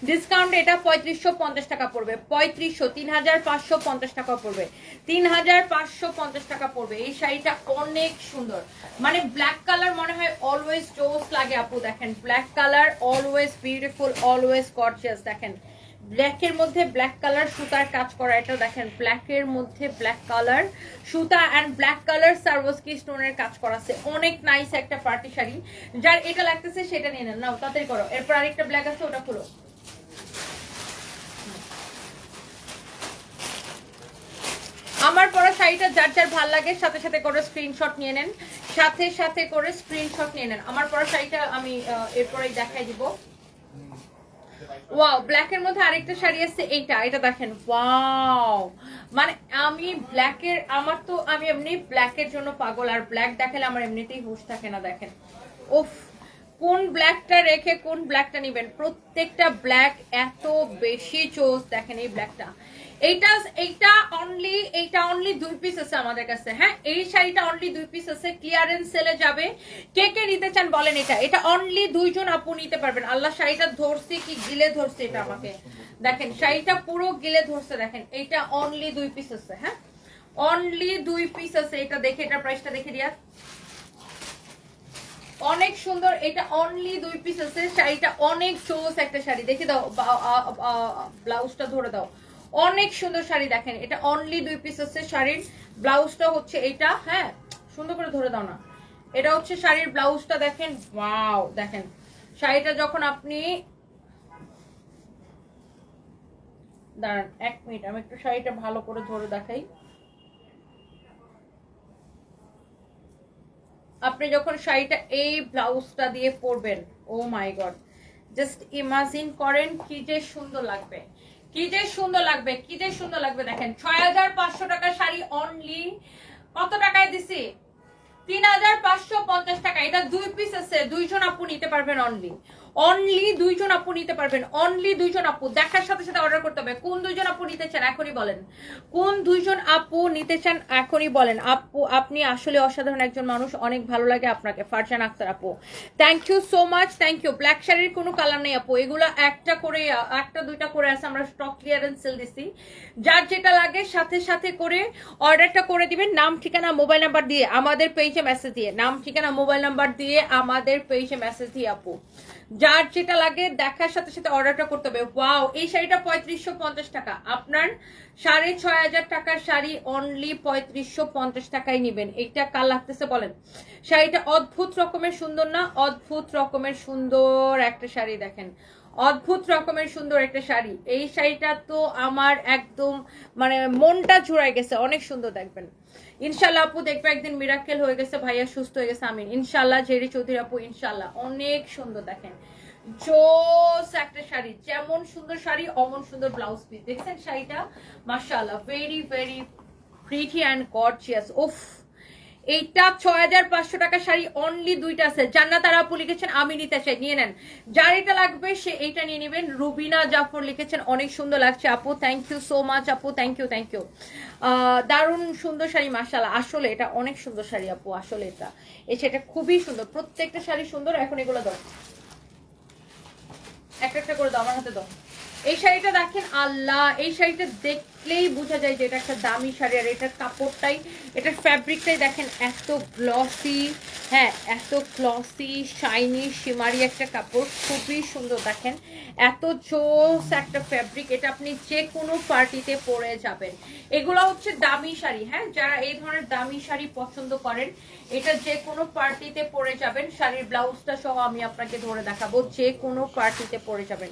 ডিসকাউন্ট এটা 3550 টাকা পড়বে। 3550 টাকা পড়বে, 3550 টাকা পড়বে। এই শাড়িটা অনেক সুন্দর। মানে ব্ল্যাক কালার মনে হয় অলওয়েজ জোস লাগে আপু। দেখেন black colour always beautiful, always gorgeous. দেখেন ব্ল্যাকের মধ্যে ব্ল্যাক কালার সুতার কাজ করা। এটা দেখেন ব্ল্যাকের মধ্যে ব্ল্যাক কালার সুতা এন্ড ব্ল্যাক কালার সারোয়াস্কি স্টোনের কাজ করা আছে। অনেক নাইস একটা পার্টি শাড়ি। যার এটা লাগতেছে সেটা নিয়ে নেন, নাও তাড়াতাড়ি করো। এরপর আরেকটা ব্ল্যাক আছে, ওটা খুলো। শাড়িটা যার যার ভাল লাগে সাথে সাথে করে স্ক্রিনশট নিয়ে নেন, সাথে সাথে করে স্ক্রিনশট নিয়ে নেন। আমার পরা শাড়িটা আমি এরপরেই দেখাই দিব। ওয়াও, ব্ল্যাকের মধ্যে আরেকটা শাড়ি আছে, এটা দেখেন। ওয়াও, মানে আমি ব্ল্যাকের, আমি এমনি ব্ল্যাকের জন্য পাগল, আর ব্ল্যাক দেখালে আমার এমনিতেই হুঁশ থাকে না। দেখেন, উফ, কোন ব্ল্যাকটা রেখে কোন ব্ল্যাকটা নেবেন, প্রত্যেকটা ব্ল্যাক এত বেশি চোজ। দেখেন এই ব্ল্যাকটা, এইটা অনলি 2 পিস আছে আমাদের কাছে। হ্যাঁ, এই শাড়িটা অনলি 2 পিস আছে, ক্লিয়ারেন্স সেলে যাবে। কে কে নিতে চান বলেন? এটা অনলি 2 জন আপু নিতে পারবেন। আল্লাহ, শাড়িটা ধরছি কি গিলে ধরছে এটা আমাকে। দেখেন শাড়িটা পুরো গিলে ধরছে। দেখেন এইটা অনলি 2 পিস আছে। হ্যাঁ, অনলি 2 পিস আছে। এটা দেখে, এটা প্রাইসটা দেখে দিয়া, অনেক সুন্দর। এটা অনলি 2 পিস আছে। শাড়িটা অনেক চোস একটা শাড়ি, দেখে দাও, ব্লাউজটা ধরে দাও। অনেক সুন্দর শাড়ি। দেখেন এটা অনলি 2 পিস আছে। শাড়ির ব্লাউজটা হচ্ছে এটা। হ্যাঁ, সুন্দর করে ধরে দাও না। এটা হচ্ছে শাড়ির ব্লাউজটা। দেখেন, ওয়াও, দেখেন শাড়িটা যখন আপনি, দাঁড়ান 1 মিনিট, আমি একটু শাড়িটা ভালো করে ধরে দেখাই। আপনি যখন শাড়িটা এই ব্লাউজটা দিয়ে পরবেন, ও মাই গড, জাস্ট ইমাজিন করেন কি যে সুন্দর লাগবে, কি যে সুন্দর লাগবে, কি যে সুন্দর লাগবে। দেখেন 6500 টাকা শাড়ি অনলি কত টাকায় দিছি? 3550 টাকা। এটা 2 পিস আছে, 2 জন আপু নিতে পারবেন। অনলি 2 জন আপু নিতে পারবেন। অনলি 2 জন আপু, দেখার সাথে সাথে অর্ডার করতে হবে। কোন 2 জন আপু নিতে চান এখনই বলেন? কোন 2 জন আপু নিতে চান এখনই বলেন? আপু, আপনি আসলে অসাধারণ একজন মানুষ, অনেক ভালো লাগে আপনাকে। ফারজান আক্তার আপু, thank you so much, thank you. Black শাড়ির কোনো কালার নেই আপু, এগুলো একটা দুইটা করে আছে, আমরা স্টক ক্লিয়ারেন্স সেল দিছি। যার যেটা লাগে সাথে সাথে করে অর্ডারটা করে দিবেন। নাম ঠিকানা মোবাইল নাম্বার দিয়ে আমাদের পেজে মেসেজ দিয়ে, নাম ঠিকানা মোবাইল নাম্বার দিয়ে আমাদের পেজে মেসেজ দিয়ে আপু, যার যেটা লাগে দেখার সাথে সাথে অর্ডারটা করতে হবে। ওয়াও, এই শাড়িটা 3550 টাকা। আপনার 6500 টাকার শাড়ি অনলি 3550 টাকায় নিবেন। এইটা কাল লাগতেছে বলেন? শাড়িটা অদ্ভুত রকমের সুন্দর না? অদ্ভুত রকমের সুন্দর একটা শাড়ি। দেখেন, অদ্ভুত রকমের সুন্দর একটা শাড়ি। এই শাড়িটা তো আমার একদম মানে মনটা জুড়াই গেছে, অনেক সুন্দর। দেখবেন ইনশাল্লাহ আপু, দেখবে একদিন মিরাক্কেল হয়ে গেছে, ভাইয়া সুস্থ হয়ে গেছে, আমিন ইনশাল্লাহ। জেরি চৌধুরী আপু, ইনশাল্লাহ। অনেক সুন্দর। দেখেন জোস একটা শাড়ি, যেমন সুন্দর শাড়ি অমন সুন্দর ব্লাউজ পিস। দেখছেন শাড়িটা? মাশাআল্লাহ, very very pretty and gorgeous. উফ, এইটা 6500 টাকা শাড়ি অনলি 2টা আছে। জান্নাত আর আপু লিখেছেন আমি নিতে চাই, নিয়ে নেন। যার এটা লাগবে সে এইটা নিয়ে নেবেন। রুবিনা জাফর লিখেছেন অনেক সুন্দর লাগছে আপু, থ্যাংক ইউ সো মাচ আপু, থ্যাংক ইউ, থ্যাংক ইউ। দারুণ সুন্দর শাড়ি, মাশাআল্লাহ। আসলে এটা অনেক সুন্দর শাড়ি আপু, আসলে এটা খুবই সুন্দর, প্রত্যেকটা শাড়ি সুন্দর। এখন এগুলো দাও, একটা একটা করে দাও, আমার হাতে দাও। এই শাড়িটা দেখেন, আল্লাহ, এই শাড়িটা দেখলেই বোঝা যায় যে এটা একটা দামি শাড়ি। আর এটার কাপড়টাই, এটার ফ্যাব্রিকটাই দেখেন এত গ্লসি। হ্যাঁ, এত গ্লসি শাইনি শিমারি একটা কাপড়, খুবই সুন্দর। দেখেন এত জোস একটা ফ্যাব্রিক। এটা আপনি যে কোনো পার্টিতে পরে যাবেন। এগুলো হচ্ছে দামি শাড়ি। হ্যাঁ, যারা এই ধরনের দামি শাড়ি পছন্দ করেন, এটা যে কোনো পার্টিতে পরে যাবেন। শাড়ির ব্লাউজটা সহ আমি আপনাকে ধরে দেখাবো, যে কোনো পার্টিতে পরে যাবেন,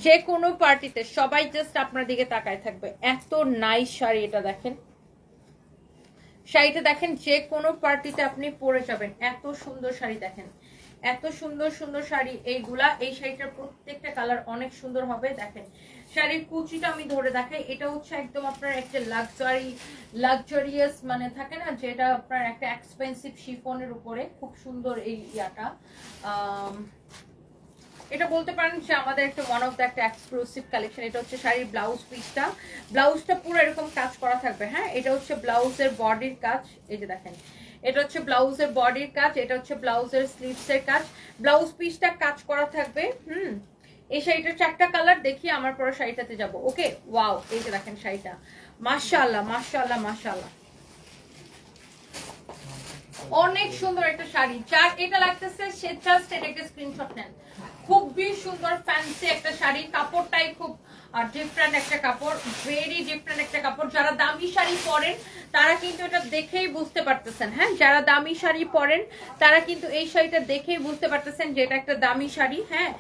যে কোনো পার্টিতে। সবাই জাস্ট আপনার দিকে তাকায় থাকবে, এত নাইস শাড়ি এটা। দেখেন শাড়িটা, দেখেন যে কোনো পার্টিতে আপনি পরে যাবেন, এত সুন্দর শাড়ি। দেখেন এত সুন্দর সুন্দর শাড়ি এইগুলা। এই শাড়িটার প্রত্যেকটা কালার অনেক সুন্দর হবে। দেখেন শাড়ির কুচিটা আমি ধরে দেখাই। এটা হচ্ছে একদম আপনার একটা লাক্সারিয়াস মানে থাকে না, যেটা আপনার একটা এক্সপেন্সিভ শিফনের উপরে খুব সুন্দর এই ইয়াটা। এটা বলতে পারেন যে আমাদের একটা ওয়ান অফ দ্য একটা এক্সক্লুসিভ কালেকশন। এটা হচ্ছে শাড়ির ব্লাউজ পিসটা, ব্লাউজটা পুরো এরকম কাজ করা থাকবে। হ্যাঁ, এটা হচ্ছে ব্লাউজের বডির কাজ। এই যে দেখেন, এটা হচ্ছে ব্লাউজের বডির কাজ, এটা হচ্ছে ব্লাউজের স্লিভসের কাজ। ব্লাউজ পিসটা কাজ করা থাকবে। এই শাড়িটার 4টা কালার দেখি, আমার পরে শাড়িটাতে যাব। ওকে, ওয়াও, এই যে দেখেন শাড়িটা, মাশাআল্লাহ মাশাআল্লাহ মাশাআল্লাহ, অনেক সুন্দর একটা শাড়ি। যার এটা লাগতেছে সে জাস্ট এটাকে স্ক্রিনশট নেন। খুবই সুন্দর ফ্যান্সি একটা শাড়ি, কাপড়টাই খুব ডিফারেন্ট একটা কাপড়, ভেরি ডিফারেন্ট একটা কাপড়। যারা দামি শাড়ি পরেন তারা কিন্তু এটা দেখেই বুঝতে পারতেছেন। হ্যাঁ, যারা দামি শাড়ি পরেন তারা কিন্তু এই শাড়িটা দেখেই বুঝতে পারতেছেন যে এটা একটা দামি শাড়ি। হ্যাঁ,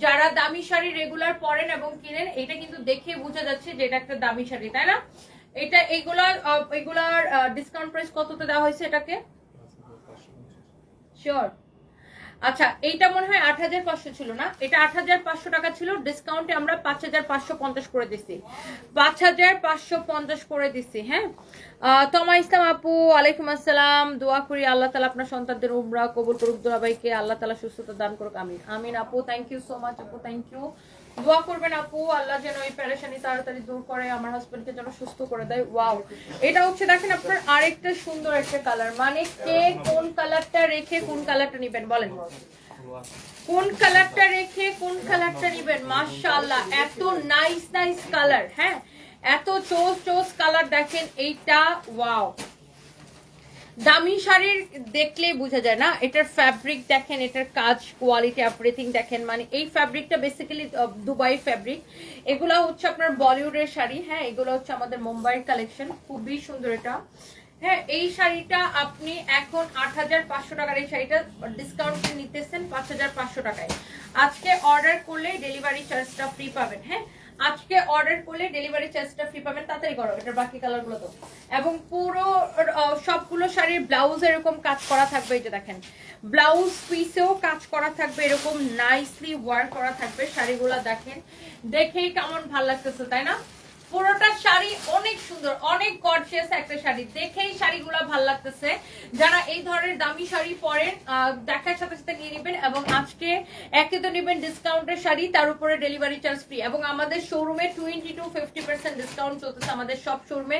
যারা দামি শাড়ি রেগুলার পরেন এবং কিনেন, এটা কিন্তু দেখে বোঝা যাচ্ছে যে এটা একটা দামি শাড়ি, তাই না? এটা এগুলার ডিসকাউন্ট প্রাইস কততে দেওয়া হয়েছে এটাকে? শিওর? আচ্ছা, এইটা মনে হয় ৮৫০০ ছিল না, এটা ৮৫০০ টাকা ছিল, ডিসকাউন্টে আমরা ৫৫৫০ করে দিছি, ৫৫৫০ করে দিছি। হ্যাঁ, তমা ইসলাম আপু ওয়ালাইকুম আসসালাম, দোয়া করি আল্লাহ তাআলা আপনার সন্তানদের উমরা কবুল করুক, দুলাভাইকে আল্লাহ তাআলা সুস্থতা দান করুক, আমিন। আমিন আপু, থ্যাংক ইউ সো মাচ আপু, থ্যাংক ইউ। দোয়া করবেন আপু, আল্লাহ যেন এই পেরেশানি তাড়াতাড়ি দূর করে, আমার হাজবেন্ডকে যেন সুস্থ করে দেয়। ওয়াও, এটা হচ্ছে দেখেন আপনার আরেকটা সুন্দর একটা কালার, মানে কে কোন কালারটা রেখে কোন কালারটা নেবেন বলেন, কোন কালারটা রেখে কোন কালারটা নেবেন? মাশাআল্লাহ, এত নাইস নাইস কালার, হ্যাঁ এত চোস কালার দেখেন এইটা। ওয়াও, দামি শাড়ির দেখলেই বোঝা যায় না, এটার ফ্যাব্রিক দেখেন, এটার কাজ, কোয়ালিটি, এভরিথিং দেখেন, মানে এই ফ্যাব্রিকটা বেসিক্যালি দুবাই ফ্যাব্রিক, এগুলা হচ্ছে আপনার বলিউডের শাড়ি, হ্যাঁ এগুলো হচ্ছে আমাদের মুম্বাইয়ের কালেকশন, খুবই সুন্দর এটা। হ্যাঁ, এই শাড়িটা আপনি এখন ৮৫০০ টাকার এই শাড়িটা ডিসকাউন্টে নিতেছেন ৫৫০০ টাকায়। আজকে অর্ডার করলে ডেলিভারি চার্জটা ফ্রি পাবেন। হ্যাঁ, আজকে অর্ডার করলে ডেলিভারি চার্জটা ফ্রি পাবেন, তাড়াতাড়ি করো, এটার বাকি কালারগুলো তো। এবং পুরো সবগুলো শাড়ির ব্লাউজ এরকম কাজ করা থাকবে, এই যে দেখেন ব্লাউজ পিসেও কাজ করা থাকবে, এরকম নাইসলি ওয়ার্ক করা থাকবে। শাড়িগুলো দেখেন, দেখেই কেমন ভালো লাগতেছে তাই না? পুরোটা শাড়ি অনেক সুন্দর, অনেক গর্জিয়াস একটা শাড়ি, দেখেই শাড়িগুলো ভালো লাগতেছে। যারা এই ধরনের দামি শাড়ি পরেন দেখার সাথে সাথে নিয়ে নেবেন, এবং আজকে একে তো নেবেন ডিসকাউন্টের শাড়ি, তার উপরে ডেলিভারি চার্জ ফ্রি। এবং আমাদের শোরুমে 20 to 50% ডিসকাউন্ট চলতেছে, আমাদের সব শোরুমে,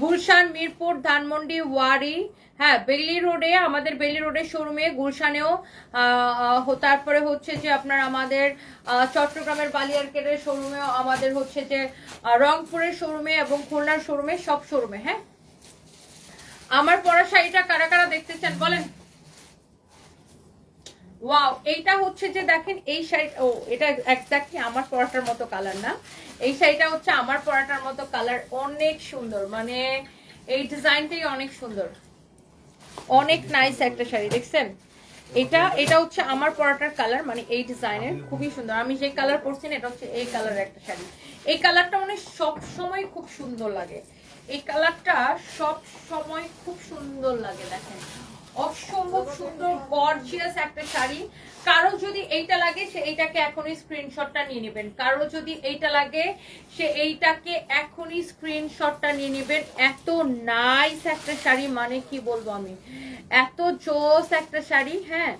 গুলশান, মিরপুর, ধানমন্ডি, ওয়ারি, হ্যাঁ বেইলি রোডে, আমাদের বেইলি রোডের শোরুমে, গুলশানেও, তারপরে হচ্ছে যে আপনার আমাদের চট্টগ্রামের বালিয়ারকেটের শোরুমেও, আমাদের হচ্ছে যে রংপুরের শোরুমে এবং খুলনার শোরুমে, সব শোরুমে। হ্যাঁ, আমার পরা শাড়িটা কারা কারা দেখতে চান বলেন? ওয়াও, এইটা হচ্ছে যে দেখেন এই শাড়ি, ও এটা এক্স্যাক্টলি আমার পরাটার মতো কালার না, এই শাড়িটা হচ্ছে আমার পরাটার মতো কালার, অনেক সুন্দর, মানে এই ডিজাইনটাই অনেক সুন্দর, অনেক নাইস একটা শাড়ি, দেখছেন? এটা হচ্ছে আমার পরাটার কালার, মানে এই ডিজাইনের খুবই সুন্দর। আমি যে কালার পরছি না, এটা হচ্ছে এই কালারের একটা শাড়ি, এই কালারটা মানে সব সময় খুব সুন্দর লাগে, এই কালারটা সব সময় খুব সুন্দর লাগে, দেখেন অসম্ভব সুন্দর গর্জিয়াস একটা শাড়ি। কারো যদি এইটা লাগে সে এইটাকে এখনই স্ক্রিনশটটা নিয়ে নেবেন, কারো যদি এইটা লাগে সে এইটাকে এখনই স্ক্রিনশটটা নিয়ে নেবেন। এত নাইস একটা শাড়ি, মানে কি বলবো আমি, এত জোস একটা শাড়ি। হ্যাঁ,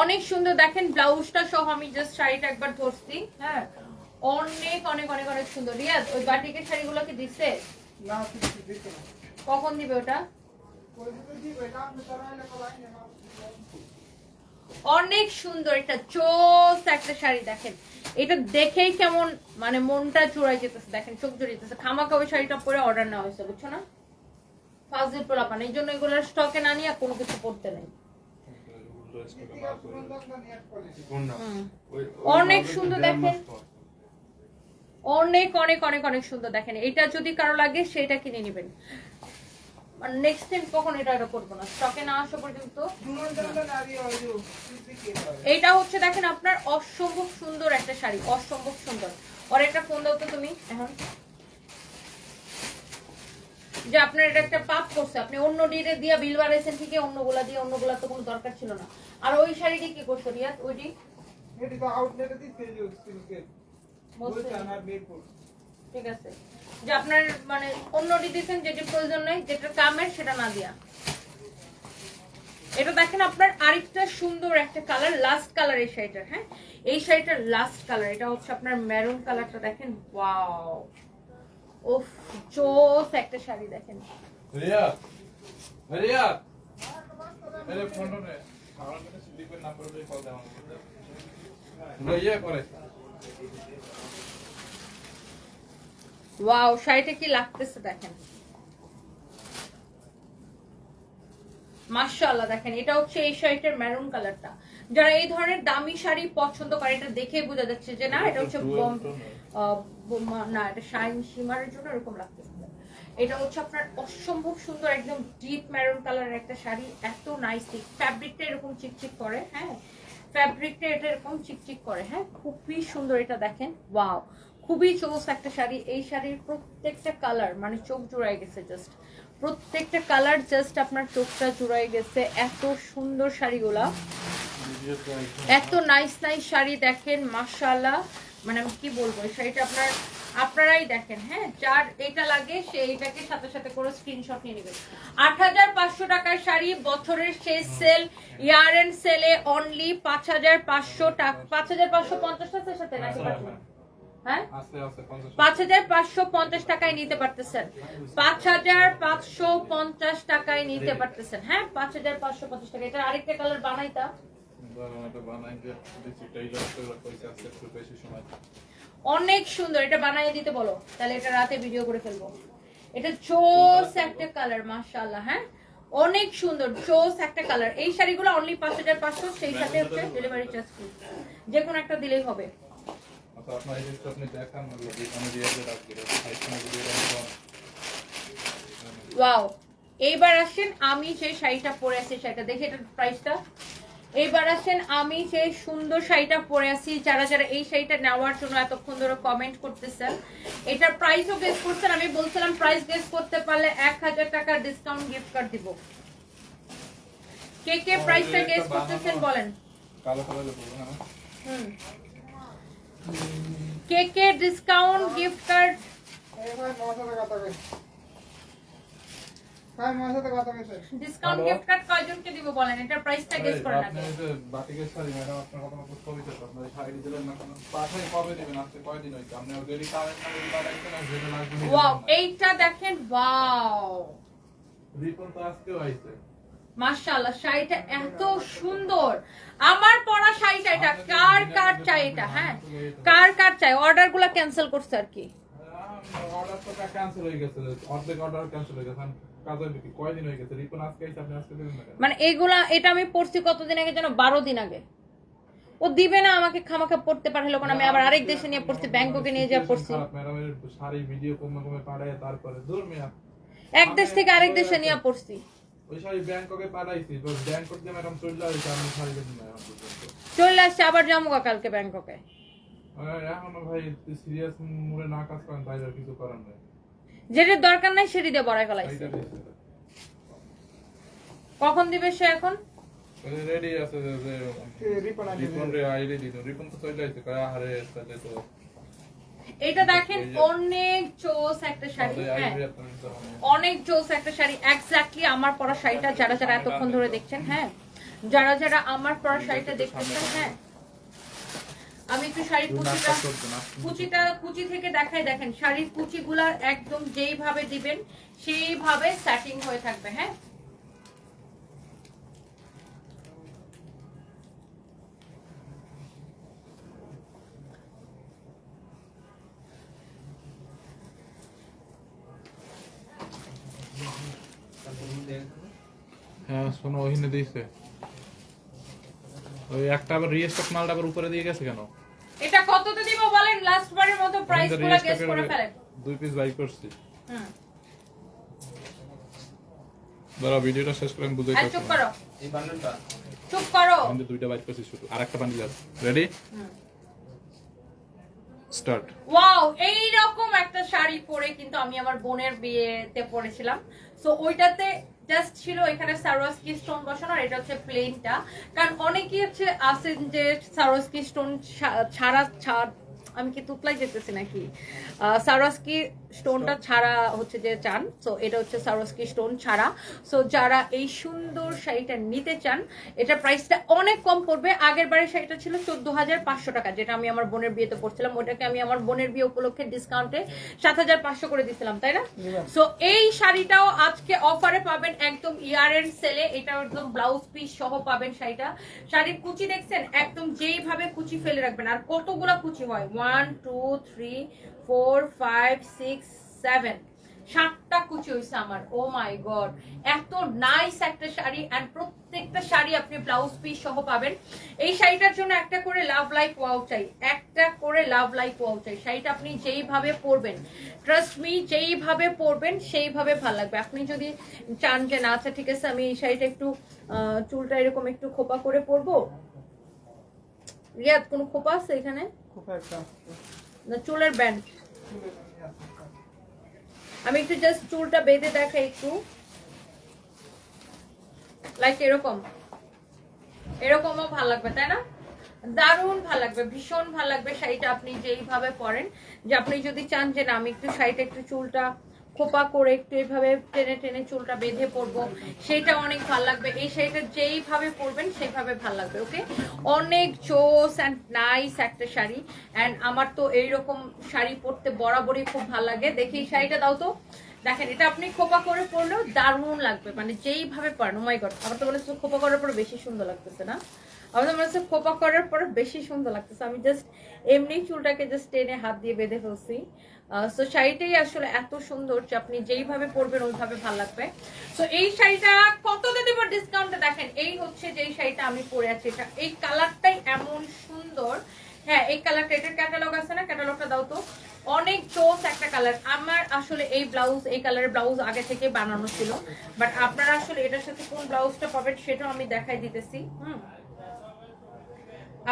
অনেক সুন্দর, দেখেন ব্লাউজটা সহ আমি জাস্ট শাড়িটা একবার ধরছি। হ্যাঁ, অনেক অনেক অনেক অনেক সুন্দর। রিয়াজ, ওই বাটিকের শাড়িগুলো কি দিচ্ছে? কখন দিবে ওটা? অনেক সুন্দর, এটা জোস একটা শাড়ি, দেখেন এটা দেখেই কেমন মানে মনটা জোড়াই যেতেছে, দেখেন চোখ জড়িয়ে যেতেছে। খামাকা ওই শাড়িটা পরে অর্ডার নেওয়া হয়েছে, বুঝছো না? ফাজিল পোলাপান, এই জন্য এগুলোর স্টকে না নিয়ে কোনো কিছু পড়তে নেই। অনেক সুন্দর, দেখেন অনেক অনেক অনেক অনেক সুন্দর, দেখেন এটা যদি কারো লাগে সেটা কিনে নেবেন, নেক্সট টাইম কখন এটা করবো না, স্টকে না আসা পর্যন্ত। এইটা হচ্ছে দেখেন আপনার অসম্ভব সুন্দর একটা শাড়ি, অসম্ভব সুন্দর। আর একটা ফোন দাও তো তুমি এখন, যে আপনার এটা একটা পাপ করছে, আপনি অন্য ডিরে দিয়ে বিল বাড়াইছেন ঠিকই, অন্যগুলা দিয়ে, অন্যগুলা তো কোনো দরকার ছিল না। আর ওই শাড়িটি কি করছো রিয়াদ? ওইটি ঠিক আছে, যে আপনার মানে অন্যটি দিচ্ছেন যেটি প্রয়োজন নেই, যেটা কামের সেটা না দিয়া। এটা দেখেন আপনার আরেকটা সুন্দর একটা কালার, লাস্ট কালার এই শাড়িটার। হ্যাঁ, এই শাড়িটার লাস্ট কালার, এটা হচ্ছে আপনার মেরুন কালারটা, দেখেন ওয়াও, ওফ জোস একটা শাড়ি, দেখেন। রিয়া রিয়া মেরে ফোন নে আমার কাছে স্লিপের নাম্বার দিয়ে কল দাও লইয়া করে। ওয়াও, শাড়িটা কি লাগতেছে দেখেন, মাশাআল্লাহ। দেখেন এটা হচ্ছে এই শাড়িটার মেরুন কালারটা। যারা এই ধরনের দামি শাড়ি পছন্দ করে, এটা দেখেই বোঝা যাচ্ছে যে না এটা হচ্ছে না, এটা শাইন শিমারের জন্য এরকম লাগতেছে। এটা হচ্ছে আপনার অসম্ভব সুন্দর একদম ডিপ মেরুন কালারের একটা শাড়ি, এত নাইসলি ফ্যাব্রিকটা এরকম চিকচিক করে। হ্যাঁ, ফ্যাব্রিকটা এটা এরকম চিকচিক করে। হ্যাঁ, খুবই সুন্দর এটা, দেখেন ওয়াও, খুবই চোস একটা শাড়ি। এই শাড়ির প্রত্যেকটা কালার মানে চোখ জুড়াই গেছে, জাস্ট প্রত্যেকটা কালার জাস্ট আপনার চোখটা জুড়াই গেছে। এত সুন্দর শাড়িগুলা, এত নাইস নাইস শাড়ি দেখেন মাশাআল্লাহ। মানে আমি কি বলবো, এই শাড়িটা আপনারাই দেখেন। হ্যাঁ, যার এটা লাগে সে এইটাকে সাথে সাথে করে স্ক্রিনশট নিয়ে নেবেন। ৮৫০০ টাকার শাড়ি, বছরের শেষ সেল, ইয়ার এন্ড সেলে অনলি ৫৫০০ টাকা। ৫৫৫০ টাকার সাথে নাকি হ্যাঁ, ৫৫৫০ টাকায় নিতে পারতেছেন, ৫৫৫০ টাকায় নিতে পারতেছেন। হ্যাঁ, ৫৫৫০ টাকা। এটা আরেকটা কালার বানাইতা অনেক সুন্দর, এটা বানাই দিতে বলো, তাহলে এটা রাতে ভিডিও করে ফেলবো। এটা চোস একটা কালার মাশাআল্লাহ। হ্যাঁ, অনেক সুন্দর চোস একটা কালার। এই শাড়িগুলো অনলি ৫৫০০, সেই সাথে হচ্ছে ডেলিভারি চার্জ ফ্রি, যে কোনো একটা দিলেই হবে। ওয়াও, এইবার আসেন আমি যে শাড়িটা পরে আছি সেটা দেখি, এটার প্রাইসটা। এইবার আসেন আমি যে সুন্দর শাড়িটা পরে আছি, যারা যারা এই শাড়িটা নেওয়ার জন্য এতক্ষণ ধরে কমেন্ট করতেছেন, এটার প্রাইসও গেস করছেন। আমি বলছিলাম প্রাইস গেস করতে পারলে ১০০০ টাকার ডিসকাউন্ট গিফট কার্ড দিব। কে কে প্রাইসটা গেস করতেছেন বলেন। কে কে discount gift card discount gift card কয়জনকে দিব বলেন, এটার প্রাইসটা গেস করেন আগে। আপনি বাটিকের শাড়ি ম্যাডাম, আপনার কথা মতো কবিতা আপনার শাড়ি দিলেন না, কারণ পাঠাই কবে দিবেন, আজকে কয়দিন হইছে, আপনি অলরেডি কারেন্ট না যদি বানাইছেন আর যেটা লাগবে। ওয়াও, এইটা দেখেন, ওয়াও রিপন তো আজকেও আইছে মাশাআল্লাহ। শাড়িটা এত সুন্দর, আমার পরা শাড়িটা। এটা কার কার চাই এটা? হ্যাঁ, কার কার চাই? অর্ডারগুলো ক্যান্সেল করছে আর কি। অর্ডার তো ক্যান্সেল হয়ে গেছে, অর্ধেক অর্ডার ক্যান্সেল হয়ে গেছে। কাজের কি কয়দিন হয়ে গেছে? রিপন আজকে আইছে, আপনি আজকে দিবেন না? মানে এগুলা, এটা আমি পড়ছি কতদিন আগে জানো? ১২ দিন আগে। ও দিবে না আমাকে, খামাখা পড়তে পাঠালো কোন, আমি আবার আরেক দেশে নিয়ে পড়ছি, ব্যাংককে নিয়ে যা পড়ছি। ম্যাডামের শাড়ি ভিডিও কমে কমে পাঠায়, তারপরে দূর মিয়া এক দেশ থেকে আরেক দেশে নিয়ে পড়ছি। ওই শাড়ি ব্যাংককে পাঠাইছি, তো ব্যাংকক দিয়ে ম্যাডাম চলে আসছে, আমি শাড়ি দিন না এখন পর্যন্ত। চলে আসছে, আবার যাবো কালকে ব্যাংককে। এখনো ভাই সিরিয়াস মুডে না কাজ করেন, তাই আর কিছু করার নাই। যেটা দরকার নাই সেটি দিয়ে বড়াই ফেলাইছে। কখন দিবে সে এখন? রেডি আছে যে রিপন রে আইডি দিন, রিপন তো চলে আসছে, কয় আরে তাহলে তো। এটা দেখেন অনেক চোস একটা শাড়ি। হ্যাঁ, অনেক চোস একটা শাড়ি, এক্স্যাক্টলি আমার পরা শাড়িটা। যারা যারা এতক্ষণ ধরে দেখছেন, হ্যাঁ, যারা যারা আমার পরা শাড়িটা দেখতেছেন, হ্যাঁ, আমি একটু শাড়ির কুচি থেকে দেখাই। দেখেন শাড়ির কুচিগুলা একদম যেইভাবে দিবেন সেইভাবে সেটিং হয়ে থাকবে। হ্যাঁ, হ্যাঁ শোনো, ওইখানে দিয়েছে ওই একটা, আবার রিস্টক মালটা আবার উপরে দিয়ে গেছে কেন? এটা কততে দিব বলেন? লাস্ট বারের মতো প্রাইসগুলো গেস করে ফেলেন। 2 পিস বাই করছি। দাঁড়া, ভিডিওটা শেষ করেন, বুঝাই করতে। চুপ করো, এই বান্ডেলটা চুপ করো। আমি দুইটা বাই করছি শুধু, আরেকটা বান্ডেল আছে। Ready, start. ওয়াও, এই রকম একটা শাড়ি পরে কিন্তু আমি আমার বোনের বিয়েতে পরেছিলাম। সো ওইটাতে জাস্ট ছিল এখানে সারোয়াস্কি স্টোন বসানো, আর এটা হচ্ছে প্লেনটা। কারণ অনেকেই হচ্ছে আছেন যে সারোয়াস্কি স্টোন ছাড়া, আমি কি তুতলাই যেতেছি নাকি, সারোয়াস্কি স্টোনটা ছাড়া হচ্ছে যে চান। সো এটা হচ্ছে সারোয়াস্কি স্টোন ছাড়া। সো যারা এই সুন্দর শাড়িটা নিতে চান, এটা প্রাইসটা অনেক কম পড়বে। আগের বারের শাড়িটা ছিল ১৪৫০০ টাকা, যেটা আমি আমার বোনের বিয়েতে পড়ছিলাম। ওটাকে আমি আমার বোনের বিয়ে উপলক্ষে ডিসকাউন্টে ৭৫০০ করে দিছিলাম, তাই না? সো এই শাড়িটাও আজকে অফারে পাবেন, একদম ইয়ার এন্ড সেলে। এটা একদম ব্লাউজ পিস সহ পাবেন শাড়িটা। শাড়ির কুচি দেখছেন, একদম যেইভাবে কুচি ফেলে রাখবেন। আর কতগুলা কুচি হয়, 1 2 3 4 5 6 7, 7টা কুচি হয়েছে আমার। ও মাই গড, এত নাইস একটা শাড়ি। এন্ড প্রত্যেকটা শাড়ি আপনি ব্লাউজ পিস সহ পাবেন। এই শাড়িটার জন্য একটা করে লাভ লাইক ওয়াও চাই, একটা করে লাভ লাইক ওয়াও চাই। শাড়িটা আপনি যেইভাবে পরবেন, ট্রাস্ট মি, যেইভাবে পরবেন সেইভাবে ভালো লাগবে। আপনি যদি চান যে না, আচ্ছা ঠিক আছে আমি এই শাড়িটা একটু চুলটা এরকম একটু খোপা করে পরবো, রিয়াদ কোনো খোপা আছে এখানে? না চুলের ব্যান্ড। আমি একটু জাস্ট চুলটা বেঁধে দেখাই একটু, লাইক এরকম, এরকমও ভালো লাগবে তাই না? দারুণ ভালো লাগবে, ভীষণ ভালো লাগবে শাড়িটা আপনি যেইভাবে পরেন। যে আপনি যদি চান যে না আমি একটু শাড়িটা একটু চুলটা খোপা করে একটু এইভাবে টেনে টেনে চুলটা বেঁধে পরবো, সেটা অনেক ভালো লাগবে। এই শাড়িটা যেইভাবে পরবেন সেইভাবে ভালো লাগবে। ওকে, অনেক জোস অ্যান্ড নাইস একটা শাড়ি। অ্যান্ড আমার তো এইরকম শাড়ি পরতে বরাবরই খুব ভালো লাগে। দেখি এই শাড়িটা দাও তো। দেখেন এটা আপনি খোপা করে পরলেও দারুণ লাগবে, মানে যেইভাবে পরেন। ও মাই গড, আমার তো মনে হচ্ছে খোপা করার পরে বেশি সুন্দর লাগতেছে না? আমার তো মনে হচ্ছে খোপা করার পরে বেশি সুন্দর লাগতেছে। আমি জাস্ট এমনি চুলটাকে জাস্ট টেনে হাত দিয়ে বেঁধে ফেলছি। সো শাড়িটাই আসলে এত সুন্দর যে আপনি যেইভাবে পরবেন ওইভাবে ভালো লাগবে। সো এই শাড়িটা কততে দেব ডিসকাউন্টে? দেখেন এই হচ্ছে যে শাড়িটা আমি পরে আছি, এটা এই কালারটাই এমন সুন্দর। হ্যাঁ এই কালারটা, এটার ক্যাটালগ আছে না? ক্যাটালগটা দাও তো। অনেক জোস একটা কালার। আমার আসলে এই ব্লাউজ, এই কালারের ব্লাউজ আগে থেকে বানানো ছিল, বাট আপনারা আসলে এটার সাথে কোন ব্লাউজটা পাবেন সেটাও আমি দেখাই দিতেছি।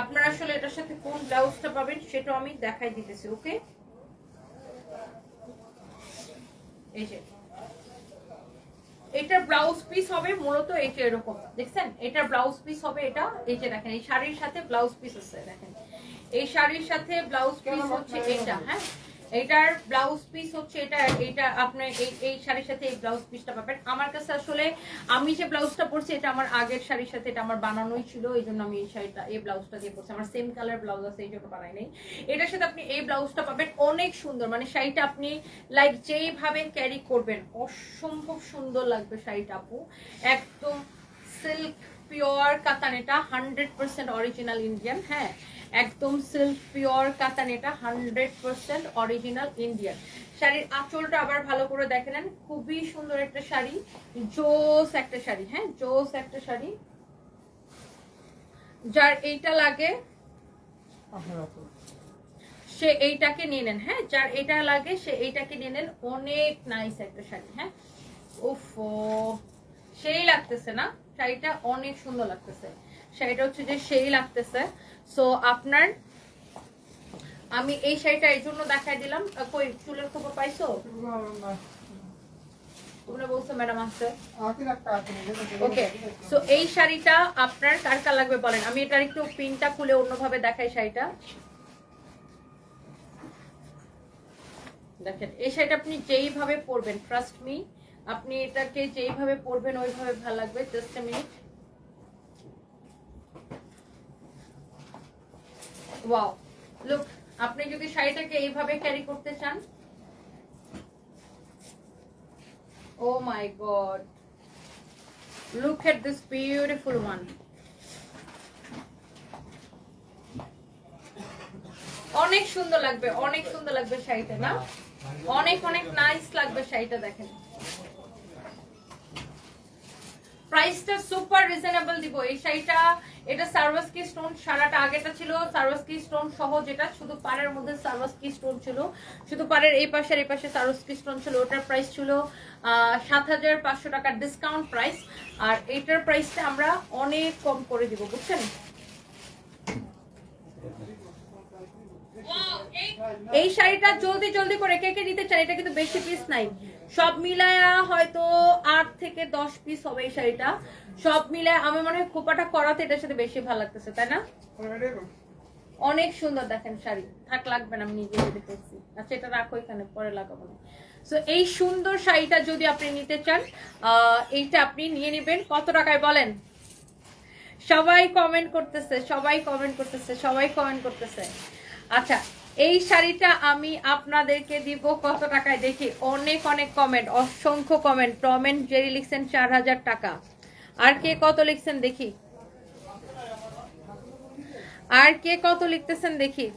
আপনারা আসলে এটার সাথে কোন ব্লাউজটা পাবেন সেটাও আমি দেখাই দিতেছি। ওকে, এই যে এটার ব্লাউজ পিস হবে মূলত এই যে এরকম, দেখছেন? এটার ব্লাউজ পিস হবে এটা, এই যে দেখেন এই শাড়ির সাথে ব্লাউজ পিস আছে। দেখেন এই শাড়ির সাথে ব্লাউজ পিস হচ্ছে এটা। হ্যাঁ এটার ব্লাউজ পিস হচ্ছে এটা। এটা আপনার এই শাড়ির সাথে এই ব্লাউজ পিসটা পাবেন। আমার কাছে আসলে আমি যে ব্লাউজটা পরছি এটা আমার আগের শাড়ির সাথে এটা আমার বানানোই ছিল, এই জন্য আমি এই শাড়িটা এই ব্লাউজটা দিয়ে পরছি। আমার সেম কালার ব্লাউজ আছে এই জন্য বানাই নাই। এটার সাথে আপনি এই ব্লাউজটা পাবেন, অনেক সুন্দর। মানে শাড়িটা আপনি লাইক যেইভাবে ক্যারি করবেন অসম্ভব সুন্দর লাগবে শাড়িটা আপু। একদম সিল্ক পিওর কাতান, এটা 100% অরিজিনাল ইন্ডিয়ান। হ্যাঁ একদম সিল্ক পিওর কাতান, এটা 100% অরিজিনাল ইন্ডিয়ান। শাড়ির আঁচলটা আবার ভালো করে দেখে নেন, খুবই সুন্দর একটা শাড়ি, জোস একটা শাড়ি। হ্যাঁ জোস একটা শাড়ি। যার এইটা লাগে সে এইটাকে নিয়ে নেন। হ্যাঁ যার এটা লাগে সে এইটাকে নিয়ে নেন। অনেক নাইস একটা শাড়ি। হ্যাঁ ওফো সেই লাগতেছে না? শাড়িটা অনেক সুন্দর লাগতেছে। শাড়িটা হচ্ছে যে সেই লাগতেছে। সো আপনার আমি এই শাড়িটা এই জন্য দেখাই দিলাম। কই চুলের খবর পাইছো? তোমরা বলছো ম্যাডাম আছে। ওকে সো এই শাড়িটা আপনার কার কার লাগবে বলেন। আমি এটার একটু পিনটা খুলে অন্যভাবে দেখাই শাড়িটা। দেখেন এই শাড়িটা আপনি যেইভাবে পরবেন, ট্রাস্ট মি, আপনি এটাকে যেইভাবে পরবেন ওইভাবে ভালো লাগবে। Just a minute. Wow look, আপনি যদি শাড়িটাকে এইভাবে ক্যারি করতে চান, oh my God look at this beautiful one. অনেক সুন্দর লাগবে, অনেক সুন্দর লাগবে শাড়িটা না? অনেক অনেক নাইস লাগবে শাড়িটা। দেখেন প্রাইসটা সুপার রিজনেবল দিব এই শাড়িটা। এটা সার্ভাসকি স্টোন সারাটা, আগেটা ছিল সার্ভাসকি স্টোন সহ, যেটা শুধু পাড়ের মধ্যে সার্ভাসকি স্টোন ছিল, শুধু পাড়ের এই পাশের এই পাশে সার্ভাসকি স্টোন ছিল। ওটার প্রাইস ছিল ৭৫০০ টাকা ডিসকাউন্ট প্রাইস। আর এটার প্রাইসটা আমরা অনেক কম করে দিব, বুঝছেন? এই শাড়িটা জলদি জলদি করে কে কে নিতে চান? এটা কিন্তু বেশি পিস নাই, সব মিলায়া হয়তো ৮ থেকে ১০ পিস হবে এই শাড়িটা। সব মিলায় আমি মনে হয় খোপাটা করাতে এটার সাথে বেশি ভালো লাগতেছে, তাই না? অনেক সুন্দর দেখেন শাড়ি। থাক লাগবে না, আমি নিজে দেখতেছি। আচ্ছা এটা রাখো এখানে, পরে লাগাবো না। সো এই সুন্দর শাড়িটা যদি আপনি নিতে চান এইটা আপনি নিয়ে নেবেন। কত টাকায় বলেন? সবাই কমেন্ট করতেছে, সবাই কমেন্ট করতেছে, সবাই কমেন্ট করতেছে। আচ্ছা এই শাড়িটা আমি আপনাদেরকে দিব কত টাকায় দেখি। অনেক অনেক কমেন্ট, অসংখ্য কমেন্ট। টম এন্ড জেরি লিখছেন ৪০০০ টাকা। আর কে কত লিখছেন দেখি, আর কে কত লিখতেছেন দেখি।